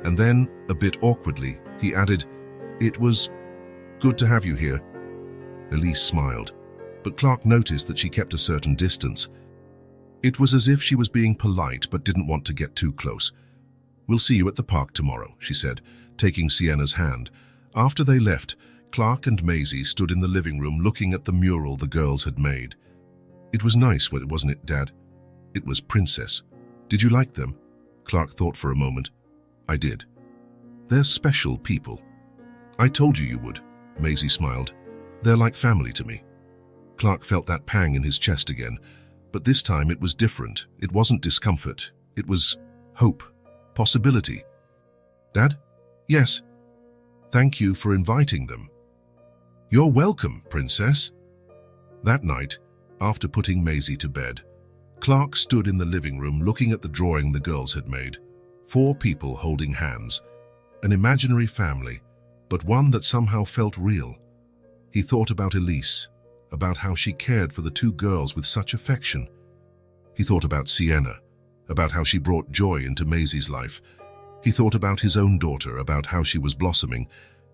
S1: And then, a bit awkwardly, he added, "It was good to have you here." Elise smiled, but Clark noticed that she kept a certain distance. It was as if she was being polite but didn't want to get too close. "We'll see you at the park tomorrow," she said, taking Sienna's hand. After they left, Clark and Maisie stood in the living room looking at the mural the girls had made. "It was nice, wasn't it, Dad?" "It was Princess. Did you like them?" Clark thought for a moment. "I did. They're special people." "I told you you would," Maisie smiled. "They're like family to me." Clark felt that pang in his chest again, but this time it was different. It wasn't discomfort. It was hope, possibility. "Dad?" "Yes." "Thank you for inviting them." "You're welcome, Princess." That night, after putting Maisie to bed, Clark stood in the living room looking at the drawing the girls had made. 4 people holding hands. An imaginary family, but one that somehow felt real. He thought about Elise, about how she cared for the 2 girls with such affection. He thought about Sienna, about how she brought joy into Maisie's life. He thought about his own daughter, about how she was blossoming,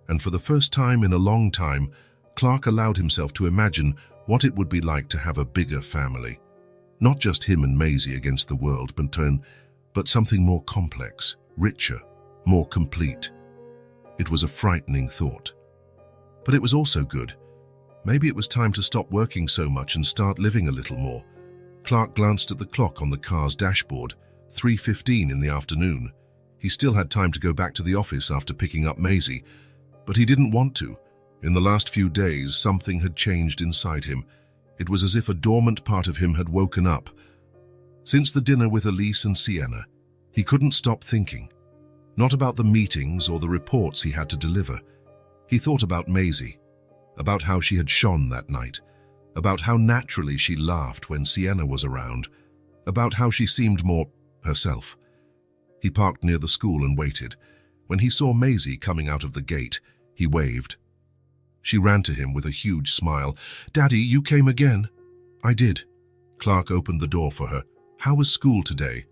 S1: and for the first time in a long time, Clark allowed himself to imagine what it would be like to have a bigger family. Not just him and Maisie against the world, but something more complex, richer, more complete. It was a frightening thought. But it was also good. Maybe it was time to stop working so much and start living a little more. Clark glanced at the clock on the car's dashboard, 3:15 in the afternoon. He still had time to go back to the office after picking up Maisie, but he didn't want to. In the last few days, something had changed inside him. It was as if a dormant part of him had woken up. Since the dinner with Elise and Sienna, he couldn't stop thinking. Not about the meetings or the reports he had to deliver. He thought about Maisie, about how she had shone that night, about how naturally she laughed when Sienna was around, about how she seemed more herself. He parked near the school and waited. When he saw Maisie coming out of the gate, he waved. She ran to him with a huge smile. "Daddy, you came again?" "I did." Clark opened the door for her. "How was school today?"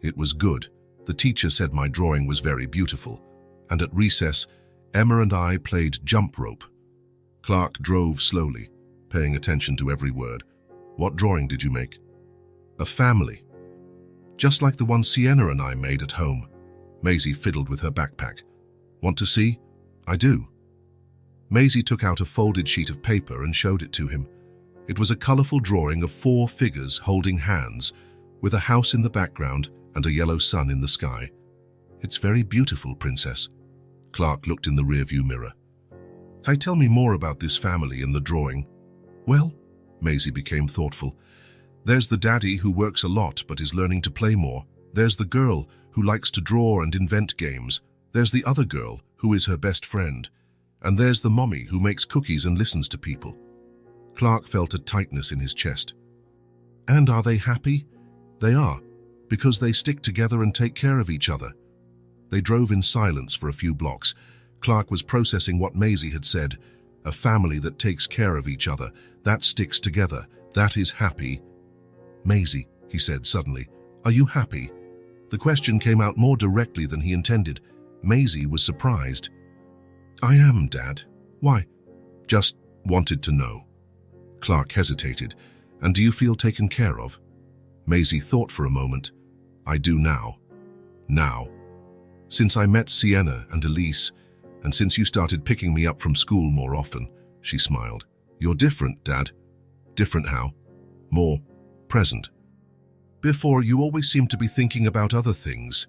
S1: "It was good. The teacher said my drawing was very beautiful. And at recess, Emma and I played jump rope." Clark drove slowly, paying attention to every word. "What drawing did you make?" "A family. Just like the one Sienna and I made at home." Maisie fiddled with her backpack. "Want to see?" "I do." Maisie took out a folded sheet of paper and showed it to him. It was a colorful drawing of 4 figures holding hands, with a house in the background and a yellow sun in the sky. "It's very beautiful, Princess." Clark looked in the rearview mirror. "Hey, tell me more about this family in the drawing." "Well," Maisie became thoughtful, "there's the daddy who works a lot but is learning to play more. There's the girl who likes to draw and invent games. There's the other girl who is her best friend. And there's the mommy who makes cookies and listens to people. Clark felt a tightness in his chest. And are they happy? They are, because they stick together and take care of each other. They drove in silence for a few blocks. Clark was processing what Maisie had said. A family that takes care of each other, that sticks together, that is happy. Maisie, he said suddenly, are you happy? The question came out more directly than he intended. Maisie was surprised. I am, Dad. Why? Just wanted to know. Clark hesitated. And do you feel taken care of? Maisie thought for a moment. I do now. Now. Since I met Sienna and Elise, and since you started picking me up from school more often, she smiled. You're different, Dad. Different how? More present. Before, you always seemed to be thinking about other things.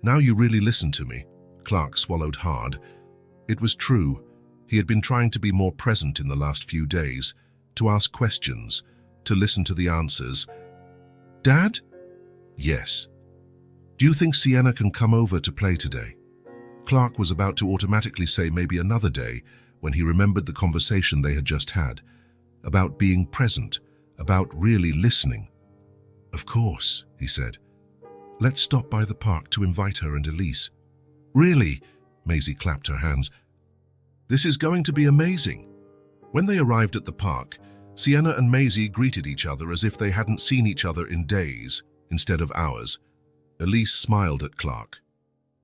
S1: Now you really listen to me. Clark swallowed hard. It was true. He had been trying to be more present in the last few days, to ask questions, to listen to the answers. Dad? Yes. Do you think Sienna can come over to play today? Clark was about to automatically say maybe another day when he remembered the conversation they had just had, about being present, about really listening. Of course, he said. Let's stop by the park to invite her and Elise. Really? Maisie clapped her hands. This is going to be amazing. When they arrived at the park, Sienna and Maisie greeted each other as if they hadn't seen each other in days, instead of hours. Elise smiled at Clark.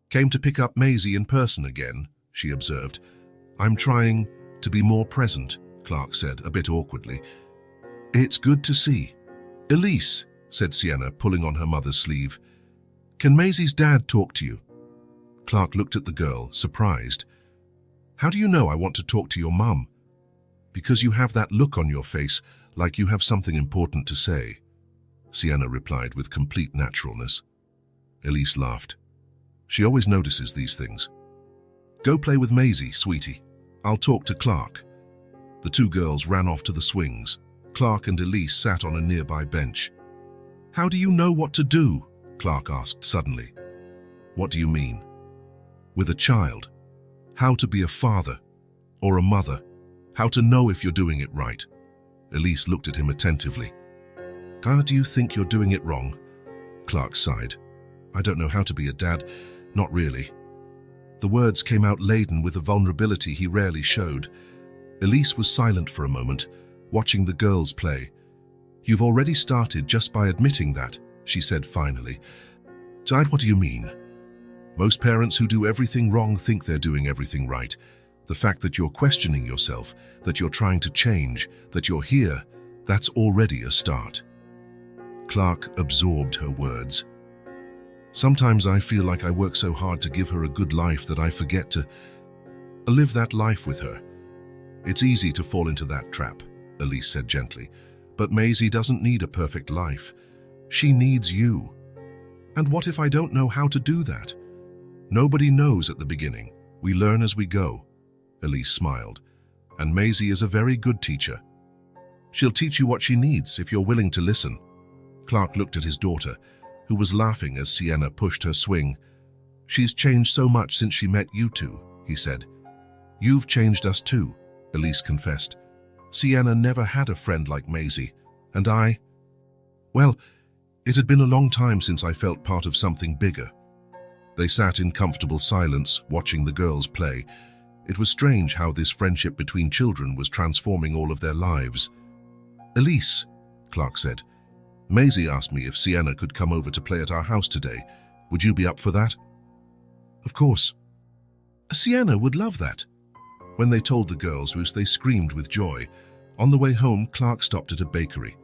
S1: Came to pick up Maisie in person again, she observed. I'm trying to be more present, Clark said, a bit awkwardly. It's good to see. Elise, said Sienna, pulling on her mother's sleeve. Can Maisie's dad talk to you? Clark looked at the girl, surprised. How do you know I want to talk to your mum? Because you have that look on your face, like you have something important to say, Sienna replied with complete naturalness. Elise laughed. She always notices these things. Go play with Maisie, sweetie. I'll talk to Clark. The two girls ran off to the swings. Clark and Elise sat on a nearby bench. How do you know what to do? Clark asked suddenly. What do you mean? With a child. How to be a father or a mother. How to know if you're doing it right. Elise looked at him attentively. How do you think you're doing it wrong? Clark sighed. I don't know how to be a dad. Not really. The words came out laden with a vulnerability he rarely showed. Elise was silent for a moment, watching the girls play. You've already started just by admitting that, she said finally. Dad, what do you mean? Most parents who do everything wrong think they're doing everything right. The fact that you're questioning yourself, that you're trying to change, that you're here, that's already a start. Clark absorbed her words. Sometimes I feel like I work so hard to give her a good life that I forget to live that life with her. It's easy to fall into that trap, Elise said gently. But Maisie doesn't need a perfect life. She needs you. And what if I don't know how to do that? Nobody knows at the beginning. We learn as we go. Elise smiled. And Maisie is a very good teacher. She'll teach you what she needs if you're willing to listen. Clark looked at his daughter, who was laughing as Sienna pushed her swing. She's changed so much since she met you two, he said. You've changed us too, Elise confessed. Sienna never had a friend like Maisie, and well, it had been a long time since I felt part of something bigger. They sat in comfortable silence, watching the girls play. It was strange how this friendship between children was transforming all of their lives. Elise, Clark said, Maisie asked me if Sienna could come over to play at our house today. Would you be up for that? Of course. Sienna would love that. When they told the girls, they screamed with joy. On the way home, Clark stopped at a bakery.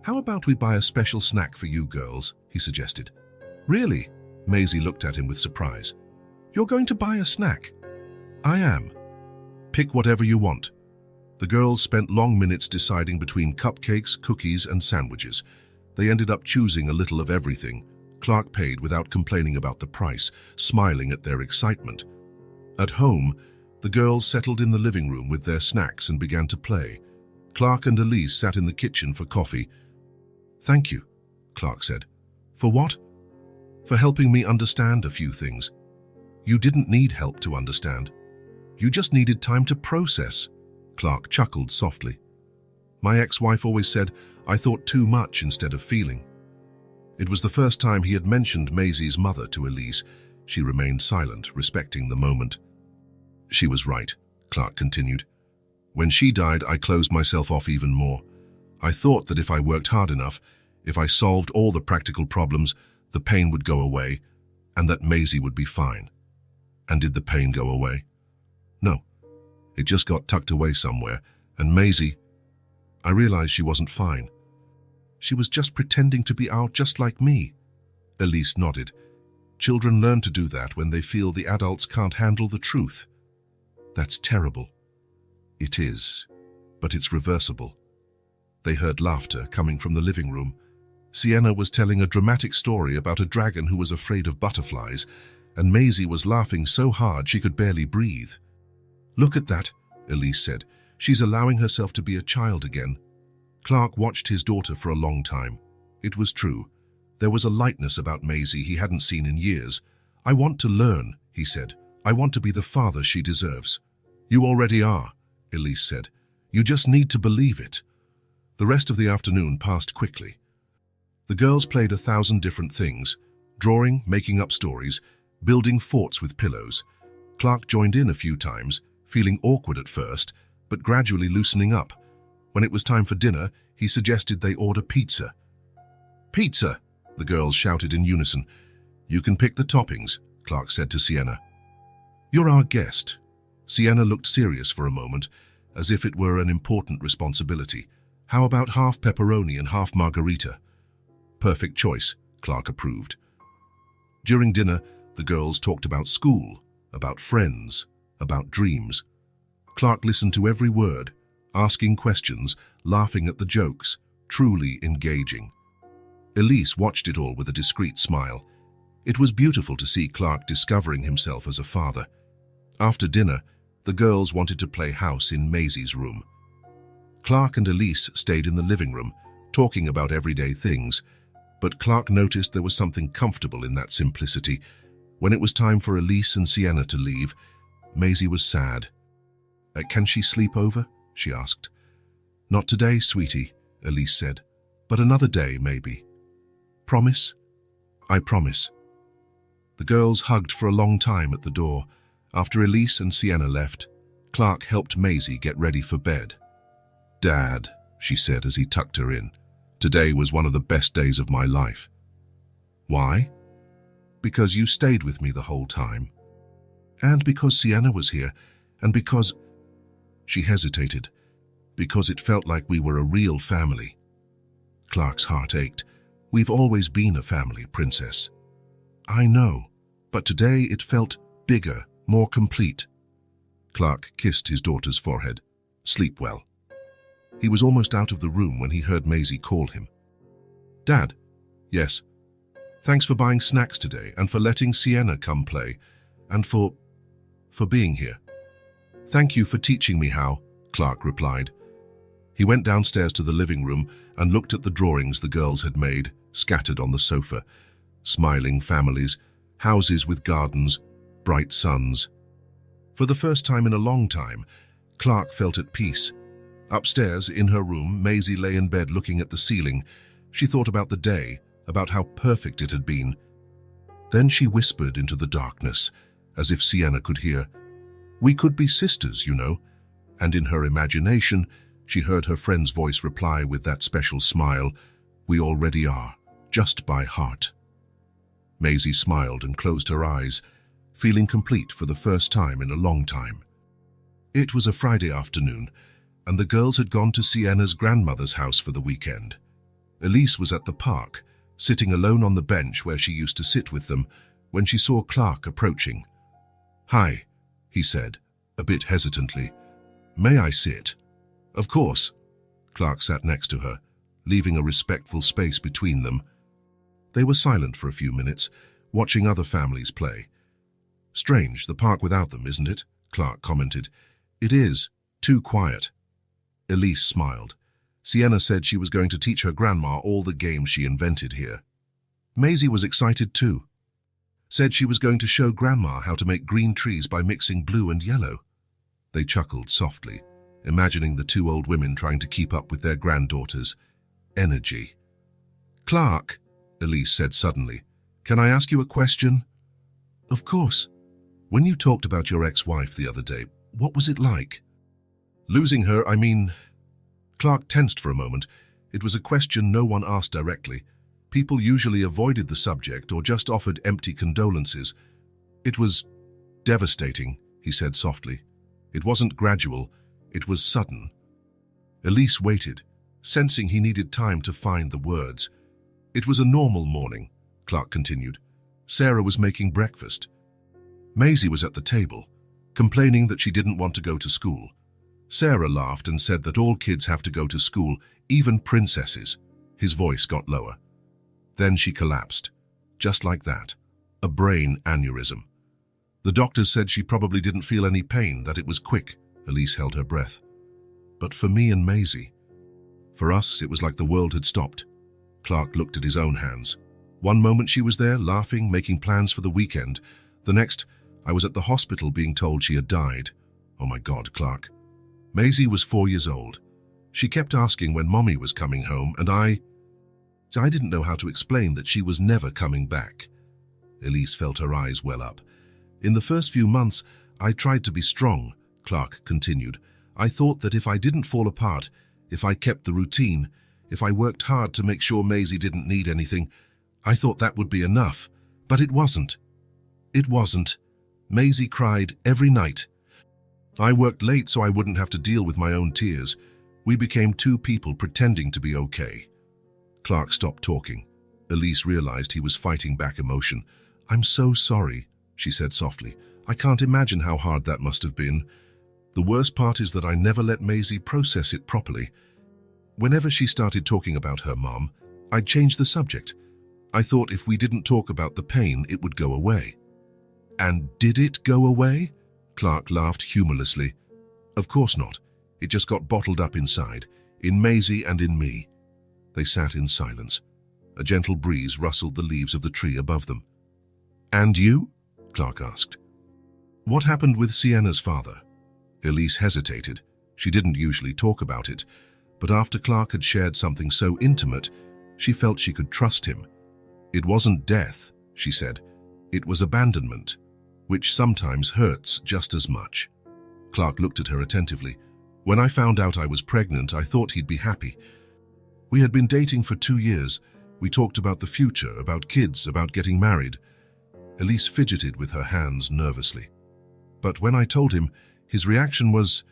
S1: How about we buy a special snack for you girls, he suggested. Really? Maisie looked at him with surprise. You're going to buy a snack? I am. Pick whatever you want. The girls spent long minutes deciding between cupcakes, cookies, and sandwiches. They ended up choosing a little of everything. Clark paid without complaining about the price, smiling at their excitement. At home, the girls settled in the living room with their snacks and began to play. Clark and Elise sat in the kitchen for coffee. Thank you, Clark said. For what? For helping me understand a few things. You didn't need help to understand. You just needed time to process. Clark chuckled softly. My ex-wife always said I thought too much instead of feeling. It was the first time he had mentioned Maisie's mother to Elise. She remained silent, respecting the moment. She was right, Clark continued. When she died, I closed myself off even more. I thought that if I worked hard enough, if I solved all the practical problems, the pain would go away, and that Maisie would be fine. And did the pain go away? No. It just got tucked away somewhere, and Maisie, I realized she wasn't fine. She was just pretending to be out just like me. Elise nodded. Children learn to do that when they feel the adults can't handle the truth. That's terrible. It is, but it's reversible. They heard laughter coming from the living room. Sienna was telling a dramatic story about a dragon who was afraid of butterflies, and Maisie was laughing so hard she could barely breathe. Look at that, Elise said. She's allowing herself to be a child again. Clark watched his daughter for a long time. It was true. There was a lightness about Maisie he hadn't seen in years. I want to learn, he said. I want to be the father she deserves. You already are, Elise said. You just need to believe it. The rest of the afternoon passed quickly. The girls played 1,000 different things, drawing, making up stories, building forts with pillows. Clark joined in a few times, feeling awkward at first, but gradually loosening up. When it was time for dinner, he suggested they order pizza. Pizza, the girls shouted in unison. You can pick the toppings, Clark said to Sienna. You're our guest. Sienna looked serious for a moment, as if it were an important responsibility. How about half pepperoni and half margarita? Perfect choice, Clark approved. During dinner, the girls talked about school, about friends, about dreams. Clark listened to every word, asking questions, laughing at the jokes, truly engaging. Elise watched it all with a discreet smile. It was beautiful to see Clark discovering himself as a father. After dinner, the girls wanted to play house in Maisie's room. Clark and Elise stayed in the living room, talking about everyday things, but Clark noticed there was something comfortable in that simplicity. When it was time for Elise and Sienna to leave, Maisie was sad. Can she sleep over? She asked. Not today, sweetie, Elise said, but another day, maybe. Promise? I promise. The girls hugged for a long time at the door. After Elise and Sienna left, Clark helped Maisie get ready for bed. Dad, she said as he tucked her in, today was one of the best days of my life. Why? Because you stayed with me the whole time. And because Sienna was here, and because... She hesitated. Because it felt like we were a real family. Clark's heart ached. We've always been a family, Princess. I know, but today it felt bigger, more complete. Clark kissed his daughter's forehead. Sleep well. He was almost out of the room when he heard Maisie call him. Dad? Yes. Thanks for buying snacks today and for letting Sienna come play and for being here. Thank you for teaching me how, Clark replied. He went downstairs to the living room and looked at the drawings the girls had made, scattered on the sofa. Smiling families, houses with gardens, bright suns. For the first time in a long time, Clark felt at peace. Upstairs, in her room, Maisie lay in bed looking at the ceiling. She thought about the day, about how perfect it had been. Then she whispered into the darkness, as if Sienna could hear, "We could be sisters, you know." And in her imagination, she heard her friend's voice reply with that special smile, "We already are, just by heart." Maisie smiled and closed her eyes, feeling complete for the first time in a long time. It was a Friday afternoon, and the girls had gone to Sienna's grandmother's house for the weekend. Elise was at the park, sitting alone on the bench where she used to sit with them, when she saw Clark approaching. "Hi," he said, a bit hesitantly. "May I sit?" "Of course." Clark sat next to her, leaving a respectful space between them. They were silent for a few minutes, watching other families play. "Strange, the park without them, isn't it?" Clark commented. "It is. Too quiet." Elise smiled. Sienna said she was going to teach her grandma all the games she invented here. Maisie was excited too. Said she was going to show Grandma how to make green trees by mixing blue and yellow. They chuckled softly, imagining the two old women trying to keep up with their granddaughter's energy. "Clark," Elise said suddenly, "can I ask you a question?" "Of course." "When you talked about your ex-wife the other day, what was it like?" "Losing her, I mean..." Clark tensed for a moment. It was a question no one asked directly. People usually avoided the subject or just offered empty condolences. "It was devastating," he said softly. "It wasn't gradual, it was sudden." Elise waited, sensing he needed time to find the words. "It was a normal morning," Clark continued. "Sarah was making breakfast. Maisie was at the table, complaining that she didn't want to go to school. Sarah laughed and said that all kids have to go to school, even princesses." His voice got lower. Then she collapsed, just like that. A brain aneurysm. "The doctors said she probably didn't feel any pain, that it was quick." Elise held her breath. "But for me and Maisie, for us, it was like the world had stopped." Clark looked at his own hands. "One moment she was there, laughing, making plans for the weekend. The next, I was at the hospital being told she had died." "Oh my God, Clark." "Maisie was 4 years old. She kept asking when Mommy was coming home, and I didn't know how to explain that she was never coming back." Elise felt her eyes well up. "In the first few months, I tried to be strong," Clark continued. "I thought that if I didn't fall apart, if I kept the routine, if I worked hard to make sure Maisie didn't need anything, I thought that would be enough. But it wasn't. It wasn't. Maisie cried every night. I worked late so I wouldn't have to deal with my own tears. We became two people pretending to be okay." Clark stopped talking. Elise realized he was fighting back emotion. "I'm so sorry," she said softly. "I can't imagine how hard that must have been. The worst part is that I never let Maisie process it properly. Whenever she started talking about her mom, I'd change the subject. I thought if we didn't talk about the pain, it would go away." "And did it go away?" Clark laughed humorlessly. "Of course not. It just got bottled up inside, in Maisie and in me." They sat in silence. A gentle breeze rustled the leaves of the tree above them. "And you?" Clark asked. "What happened with Sienna's father?" Elise hesitated. She didn't usually talk about it, but after Clark had shared something so intimate, she felt she could trust him. "It wasn't death," she said. "It was abandonment, which sometimes hurts just as much." Clark looked at her attentively. "When I found out I was pregnant, I thought he'd be happy. We had been dating for 2 years. We talked about the future, about kids, about getting married." Elise fidgeted with her hands nervously. "But when I told him, his reaction was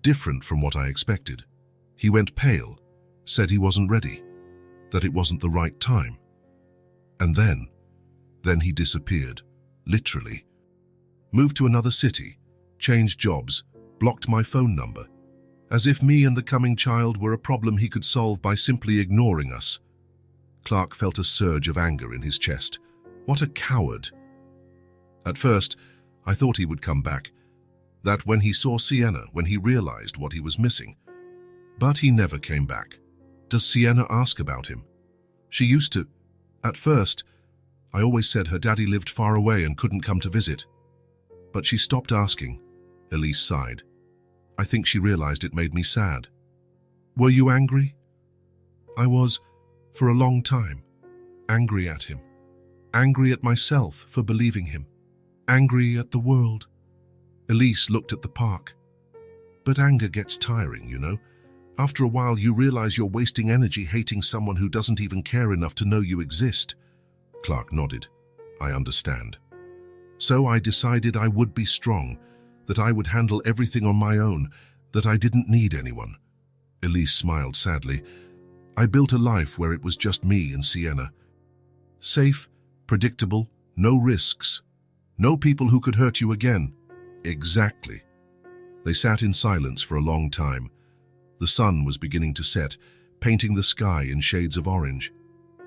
S1: different from what I expected. He went pale, said he wasn't ready, that it wasn't the right time. And then he disappeared, literally. Moved to another city, changed jobs, blocked my phone number, as if me and the coming child were a problem he could solve by simply ignoring us." Clark felt a surge of anger in his chest. What a coward. "At first, I thought he would come back, that when he saw Sienna, when he realized what he was missing. But he never came back." "Does Sienna ask about him?" "She used to. At first, I always said her daddy lived far away and couldn't come to visit. But she stopped asking." Elise sighed. "I think she realized it made me sad." "Were you angry?" "I was, for a long time. Angry at him. Angry at myself for believing him. Angry at the world." Elise looked at the park. "But anger gets tiring, you know. After a while you realize you're wasting energy hating someone who doesn't even care enough to know you exist." Clark nodded. "I understand. So I decided I would be strong, that I would handle everything on my own, that I didn't need anyone." Elise smiled sadly. "I built a life where it was just me and Sienna. Safe, predictable, no risks. No people who could hurt you again." "Exactly." They sat in silence for a long time. The sun was beginning to set, painting the sky in shades of orange.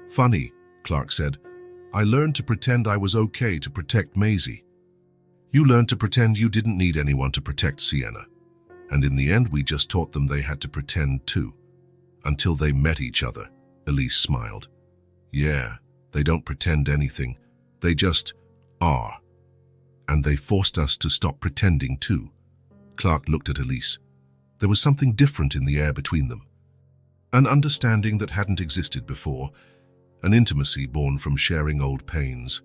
S1: "Funny," Clark said. "I learned to pretend I was okay to protect Maisie. You learned to pretend you didn't need anyone to protect Sienna. And in the end, we just taught them they had to pretend too. Until they met each other." Elise smiled. "Yeah, they don't pretend anything. They just are. And they forced us to stop pretending too. Clark looked at Elise. There was something different in the air between them. An understanding that hadn't existed before, an intimacy born from sharing old pains.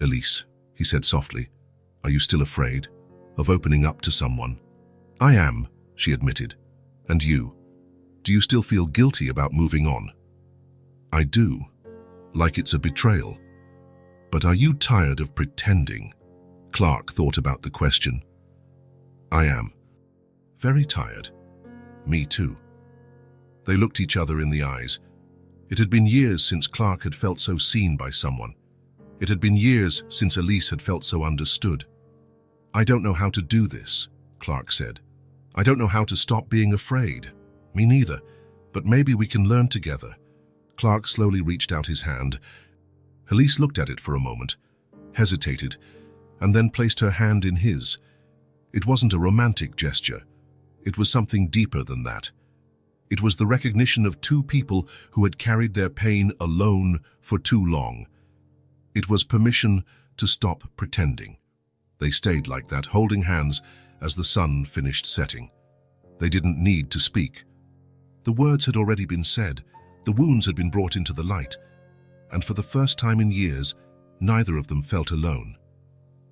S1: "Elise," he said softly, "are you still afraid of opening up to someone?" "I am," she admitted. "And you? Do you still feel guilty about moving on?" "I do, like it's a betrayal. But are you tired of pretending?" Clark thought about the question. "I am. Very tired. Me too." They looked each other in the eyes. It had been years since Clark had felt so seen by someone. It had been years since Elise had felt so understood. "I don't know how to do this," Clark said. "I don't know how to stop being afraid." "Me neither, but maybe we can learn together." Clark slowly reached out his hand. Elise looked at it for a moment, hesitated, and then placed her hand in his. It wasn't a romantic gesture. It was something deeper than that. It was the recognition of two people who had carried their pain alone for too long. It was permission to stop pretending. They stayed like that, holding hands as the sun finished setting. They didn't need to speak. The words had already been said. The wounds had been brought into the light. And for the first time in years, neither of them felt alone.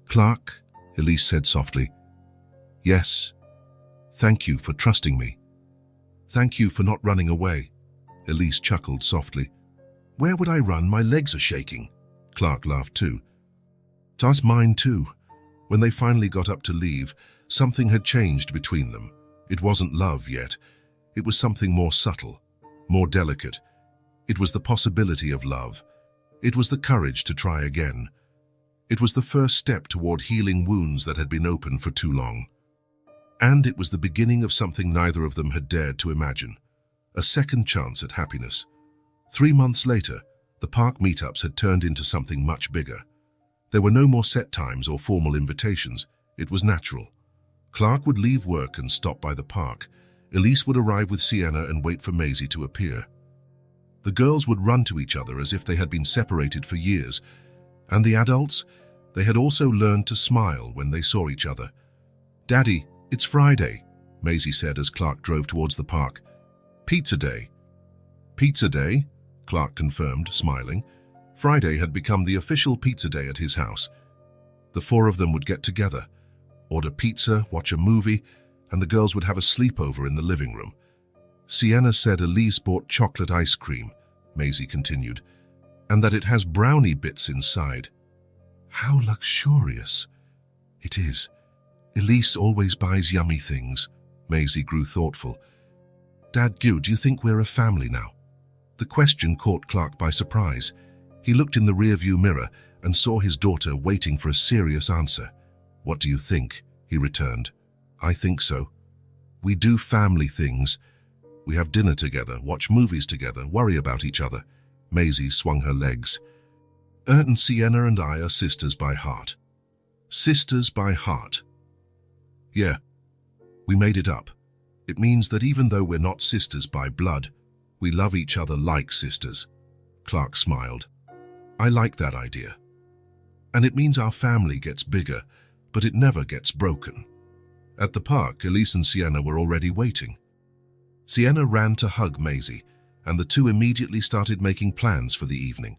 S1: "Clark," Elise said softly. "Yes. Thank you for trusting me. Thank you for not running away." Elise chuckled softly. "Where would I run? My legs are shaking." Clark laughed too. "Does mine too." When they finally got up to leave, something had changed between them. It wasn't love yet. It was something more subtle, more delicate. It was the possibility of love. It was the courage to try again. It was the first step toward healing wounds that had been open for too long. And it was the beginning of something neither of them had dared to imagine. A second chance at happiness. 3 months later, the park meetups had turned into something much bigger. There were no more set times or formal invitations. It was natural. Clark would leave work and stop by the park. Elise would arrive with Sienna and wait for Maisie to appear. The girls would run to each other as if they had been separated for years. And the adults? They had also learned to smile when they saw each other. "Daddy, it's Friday," Maisie said as Clark drove towards the park. "Pizza day." "Pizza day?" Clark confirmed, smiling. Friday had become the official pizza day at his house. The four of them would get together, order pizza, watch a movie, and the girls would have a sleepover in the living room. "Sienna said Elise bought chocolate ice cream," Maisie continued, "and that it has brownie bits inside." "How luxurious." "It is. Elise always buys yummy things." Maisie grew thoughtful. "Dad, do you think we're a family now?" The question caught Clark by surprise. He looked in the rearview mirror and saw his daughter waiting for a serious answer. "What do you think?" he returned. "I think so. We do family things. We have dinner together, watch movies together, worry about each other." Maisie swung her legs. "And Sienna and I are sisters by heart." "Sisters by heart." "Yeah, we made it up. It means that even though we're not sisters by blood, we love each other like sisters." Clark smiled. "I like that idea. And it means our family gets bigger, but it never gets broken." At the park, Elise and Sienna were already waiting. Sienna ran to hug Maisie, and the two immediately started making plans for the evening.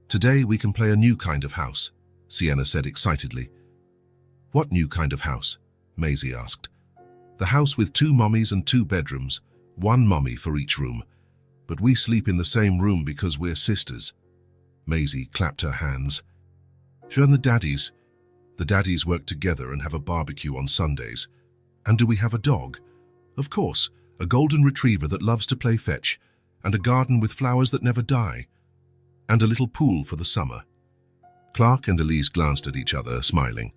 S1: "Today we can play a new kind of house," Sienna said excitedly. "What new kind of house?" Maisie asked. "The house with 2 mummies and 2 bedrooms, 1 mummy for each room. But we sleep in the same room because we're sisters." Maisie clapped her hands. "And the daddies? The daddies work together and have a barbecue on Sundays. And do we have a dog?" "Of course, a golden retriever that loves to play fetch, and a garden with flowers that never die, and a little pool for the summer." Clark and Elise glanced at each other, smiling.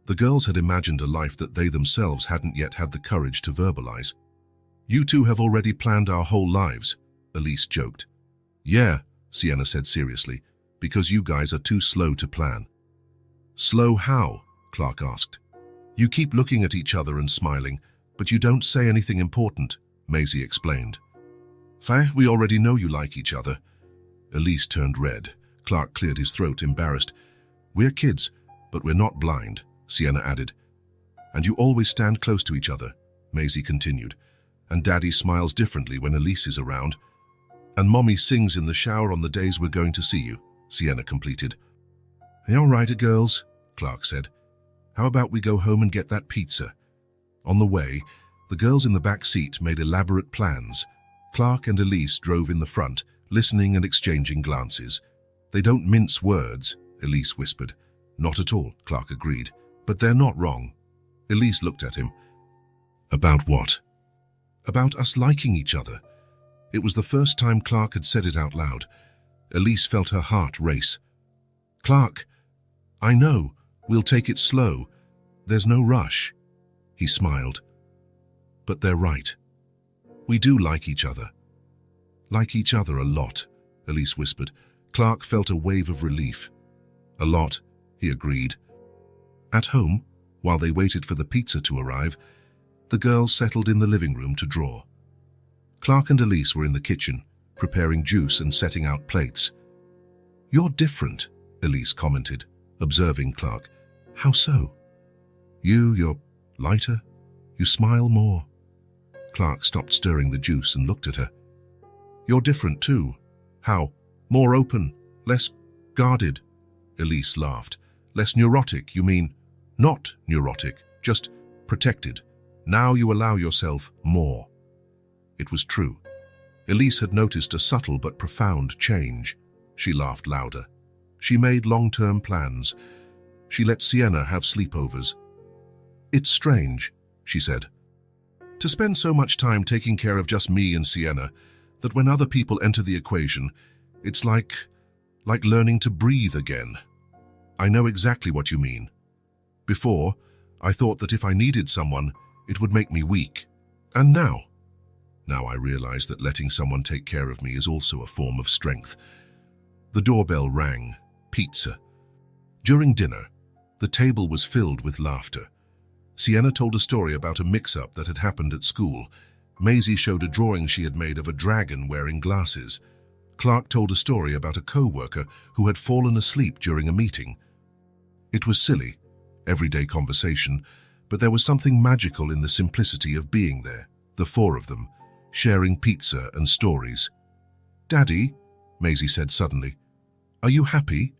S1: The girls had imagined a life that they themselves hadn't yet had the courage to verbalize. "You two have already planned our whole lives," Elise joked. "Yeah," Sienna said seriously, "because you guys are too slow to plan." "Slow how?" Clark asked. "You keep looking at each other and smiling, but you don't say anything important," Maisie explained. "We already know you like each other." Elise turned red. Clark cleared his throat, embarrassed. "We're kids, but we're not blind," Sienna added. And you always stand close to each other, Maisie continued. And Daddy smiles differently when Elise is around. And Mommy sings in the shower on the days we're going to see you, Sienna completed. Hey, all right, girls, Clark said. How about we go home and get that pizza? On the way, the girls in the back seat made elaborate plans. Clark and Elise drove in the front, listening and exchanging glances. They don't mince words, Elise whispered. Not at all, Clark agreed. But they're not wrong. Elise looked at him. About what? About us liking each other. It was the first time Clark had said it out loud. Elise felt her heart race. Clark, I know, we'll take it slow. There's no rush. He smiled. But they're right. We do like each other. Like each other a lot, Elise whispered. Clark felt a wave of relief. A lot, he agreed. At home, while they waited for the pizza to arrive, the girls settled in the living room to draw. Clark and Elise were in the kitchen, preparing juice and setting out plates. You're different, Elise commented, observing Clark. How so? You're lighter. You smile more. Clark stopped stirring the juice and looked at her. You're different too. How? More open, less guarded. Elise laughed. Less neurotic, you mean? Not neurotic, just protected. Now you allow yourself more. It was true. Elise had noticed a subtle but profound change. She laughed louder. She made long-term plans. She let Sienna have sleepovers. It's strange, she said, to spend so much time taking care of just me and Sienna, that when other people enter the equation, it's like learning to breathe again. I know exactly what you mean. Before, I thought that if I needed someone, it would make me weak. And now I realize that letting someone take care of me is also a form of strength. The doorbell rang. Pizza. During dinner, the table was filled with laughter. Sienna told a story about a mix-up that had happened at school. Maisie showed a drawing she had made of a dragon wearing glasses. Clark told a story about a co-worker who had fallen asleep during a meeting. It was silly, everyday conversation, but there was something magical in the simplicity of being there, the four of them, sharing pizza and stories. Daddy, Maisie said suddenly, are you happy?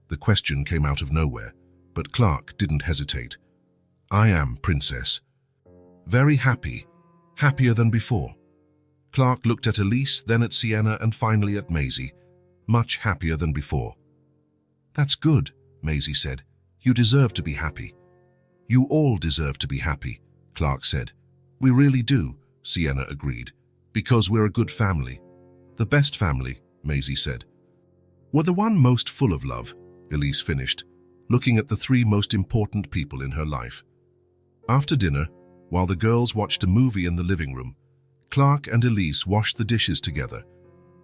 S1: The question came out of nowhere, but Clark didn't hesitate. I am, Princess. Very happy, happier than before. Clark looked at Elise, then at Sienna, and finally at Maisie. Much happier than before. That's good, Maisie said. You deserve to be happy. You all deserve to be happy, Clark said. We really do, Sienna agreed. Because we're a good family. The best family, Maisie said. We're the one most full of love, Elise finished, looking at the three most important people in her life. After dinner, while the girls watched a movie in the living room, Clark and Elise washed the dishes together.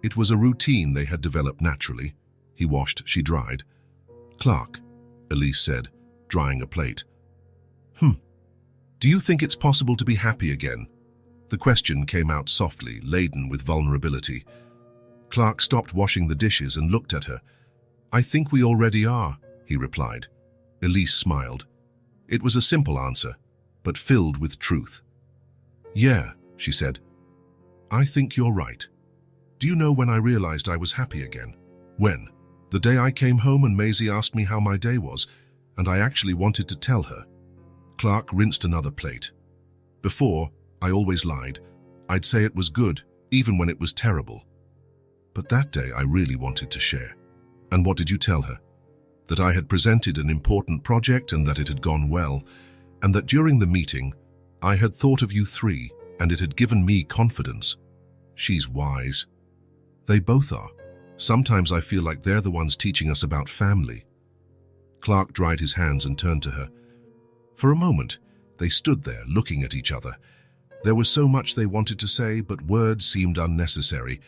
S1: It was a routine they had developed naturally. He washed, she dried. Clark, Elise said, drying a plate. Do you think it's possible to be happy again? The question came out softly, laden with vulnerability. Clark stopped washing the dishes and looked at her. I think we already are, he replied. Elise smiled. It was a simple answer, but filled with truth. Yeah, she said. I think you're right. Do you know when I realized I was happy again? When? The day I came home and Maisie asked me how my day was, and I actually wanted to tell her. Clark rinsed another plate. Before, I always lied. I'd say it was good, even when it was terrible. But that day I really wanted to share. And what did you tell her? That I had presented an important project and that it had gone well, and that during the meeting, I had thought of you three, and it had given me confidence. She's wise. They both are. Sometimes I feel like they're the ones teaching us about family. Clark dried his hands and turned to her. For a moment, they stood there looking at each other. There was so much they wanted to say, but words seemed unnecessary.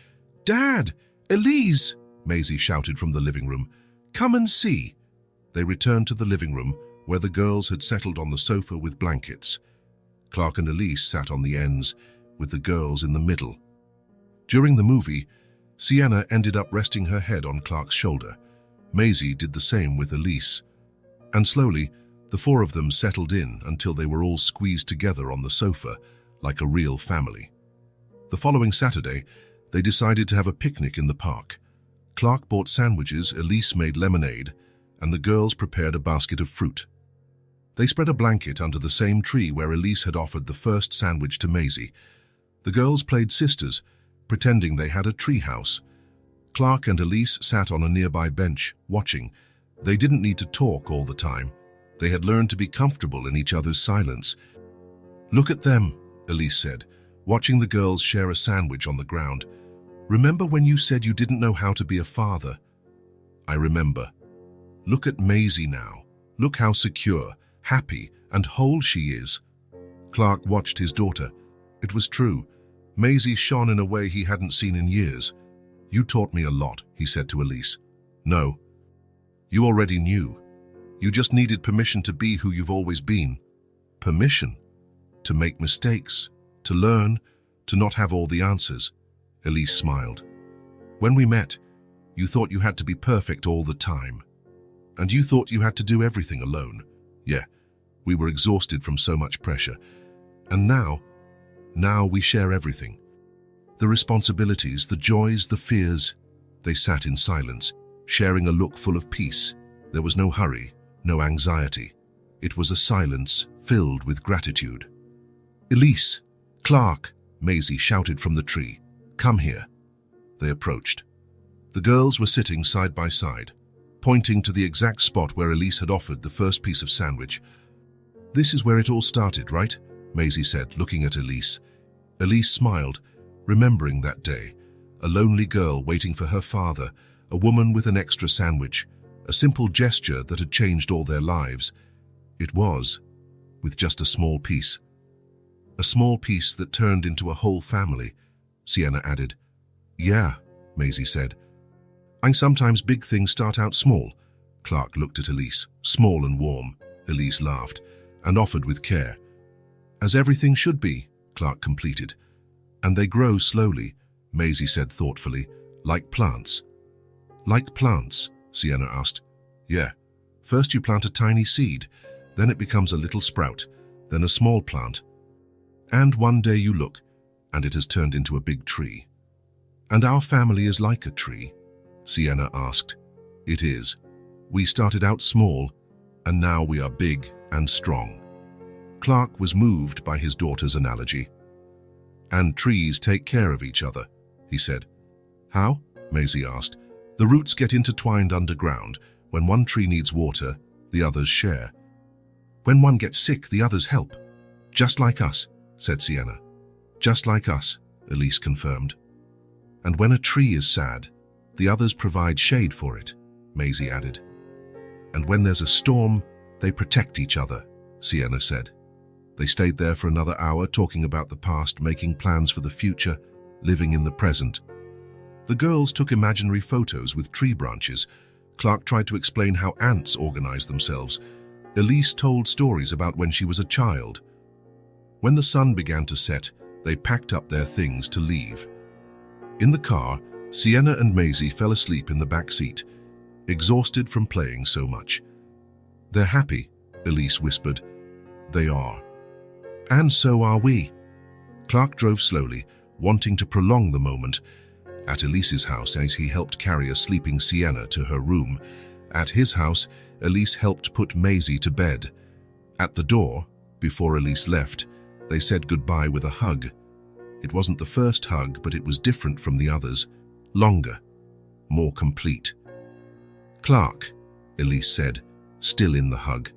S1: Dad! Elise! Maisie shouted from the living room. Come and see. They returned to the living room, where the girls had settled on the sofa with blankets. Clark and Elise sat on the ends, with the girls in the middle. During the movie, Sienna ended up resting her head on Clark's shoulder. Maisie did the same with Elise. And slowly, The four of them settled in until they were all squeezed together on the sofa, like a real family. The following Saturday, they decided to have a picnic in the park. Clark bought sandwiches, Elise made lemonade, and the girls prepared a basket of fruit. They spread a blanket under the same tree where Elise had offered the first sandwich to Maisie. The girls played sisters, pretending they had a tree house. Clark and Elise sat on a nearby bench, watching. They didn't need to talk all the time. They had learned to be comfortable in each other's silence. "Look at them," Elise said, watching the girls share a sandwich on the ground. "Remember when you said you didn't know how to be a father?" "I remember. Look at Maisie now. Look how secure, happy, and whole she is." Clark watched his daughter. It was true. Maisie shone in a way he hadn't seen in years. "You taught me a lot," he said to Elise. "No. You already knew. You just needed permission to be who you've always been. Permission. To make mistakes, to learn, to not have all the answers." Elise smiled. "When we met, you thought you had to be perfect all the time. And you thought you had to do everything alone. Yeah, we were exhausted from so much pressure. And now we share everything. The responsibilities, the joys, the fears." They sat in silence, sharing a look full of peace. There was no hurry, no anxiety. It was a silence filled with gratitude. "Elise, Clark," Maisie shouted from the tree. "Come here." They approached. The girls were sitting side by side, pointing to the exact spot where Elise had offered the first piece of sandwich. "This is where it all started, right?" Maisie said, looking at Elise. Elise smiled, remembering that day. A lonely girl waiting for her father, a woman with an extra sandwich, a simple gesture that had changed all their lives. It was, with just a small piece. A small piece that turned into a whole family, Sienna added. "Yeah," Maisie said. "And sometimes big things start out small." Clark looked at Elise. "Small and warm." Elise laughed, and offered with care. "As everything should be," Clark completed. "And they grow slowly," Maisie said thoughtfully, "like plants." "Like plants?" Sienna asked. "Yeah. First you plant a tiny seed, then it becomes a little sprout, then a small plant. And one day you look, and it has turned into a big tree." "And our family is like a tree?" Sienna asked. "It is. We started out small, and now we are big and strong." Clark was moved by his daughter's analogy. "And trees take care of each other," he said. "How?" Maisie asked. "The roots get intertwined underground. When one tree needs water, the others share. When one gets sick, the others help. Just like us," said Sienna. "Just like us," Elise confirmed. "And when a tree is sad, the others provide shade for it," Maisie added. "And when there's a storm, they protect each other," Sienna said. They stayed there for another hour, talking about the past, making plans for the future, living in the present. The girls took imaginary photos with tree branches. Clark tried to explain how ants organize themselves. Elise told stories about when she was a child. When the sun began to set, they packed up their things to leave. In the car, Sienna and Maisie fell asleep in the back seat, exhausted from playing so much. "They're happy," Elise whispered. "They are. And so are we." Clark drove slowly, wanting to prolong the moment. At Elise's house, as he helped carry a sleeping Sienna to her room. At his house, Elise helped put Maisie to bed. At the door, before Elise left, they said goodbye with a hug. It wasn't the first hug, but it was different from the others. Longer, more complete. "Clark," Elise said, still in the hug.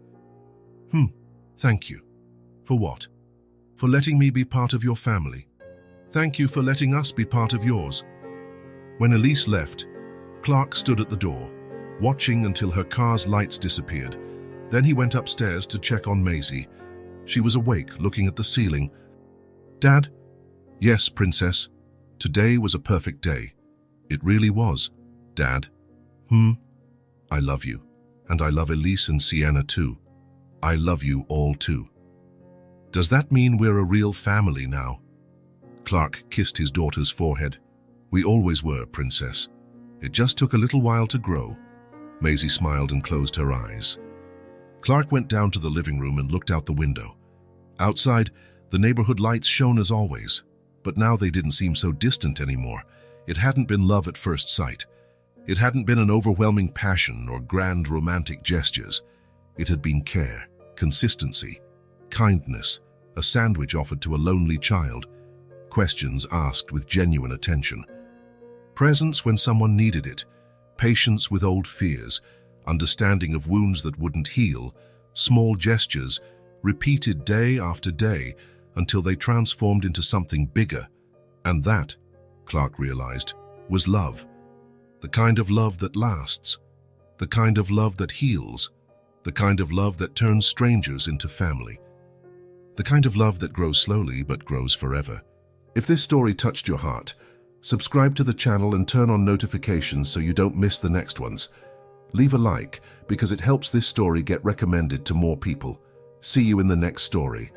S1: Thank you." "For what?" "For letting me be part of your family. Thank you for letting us be part of yours." When Elise left, Clark stood at the door, watching until her car's lights disappeared. Then he went upstairs to check on Maisie. She was awake, looking at the ceiling. "Dad?" "Yes, Princess. Today was a perfect day." "It really was, Dad." "I love you. And I love Elise and Sienna too. I love you all too." "Does that mean we're a real family now?" Clark kissed his daughter's forehead. "We always were, Princess. It just took a little while to grow." Maisie smiled and closed her eyes. Clark went down to the living room and looked out the window. Outside, the neighborhood lights shone as always, but now they didn't seem so distant anymore. It hadn't been love at first sight. It hadn't been an overwhelming passion or grand romantic gestures. It had been care, consistency, kindness, a sandwich offered to a lonely child, questions asked with genuine attention. Presence when someone needed it, patience with old fears, understanding of wounds that wouldn't heal, small gestures, repeated day after day until they transformed into something bigger. And that, Clark realized, was love. The kind of love that lasts, the kind of love that heals, the kind of love that turns strangers into family, the kind of love that grows slowly but grows forever. If this story touched your heart, subscribe to the channel and turn on notifications so you don't miss the next ones. Leave a like because it helps this story get recommended to more people. See you in the next story.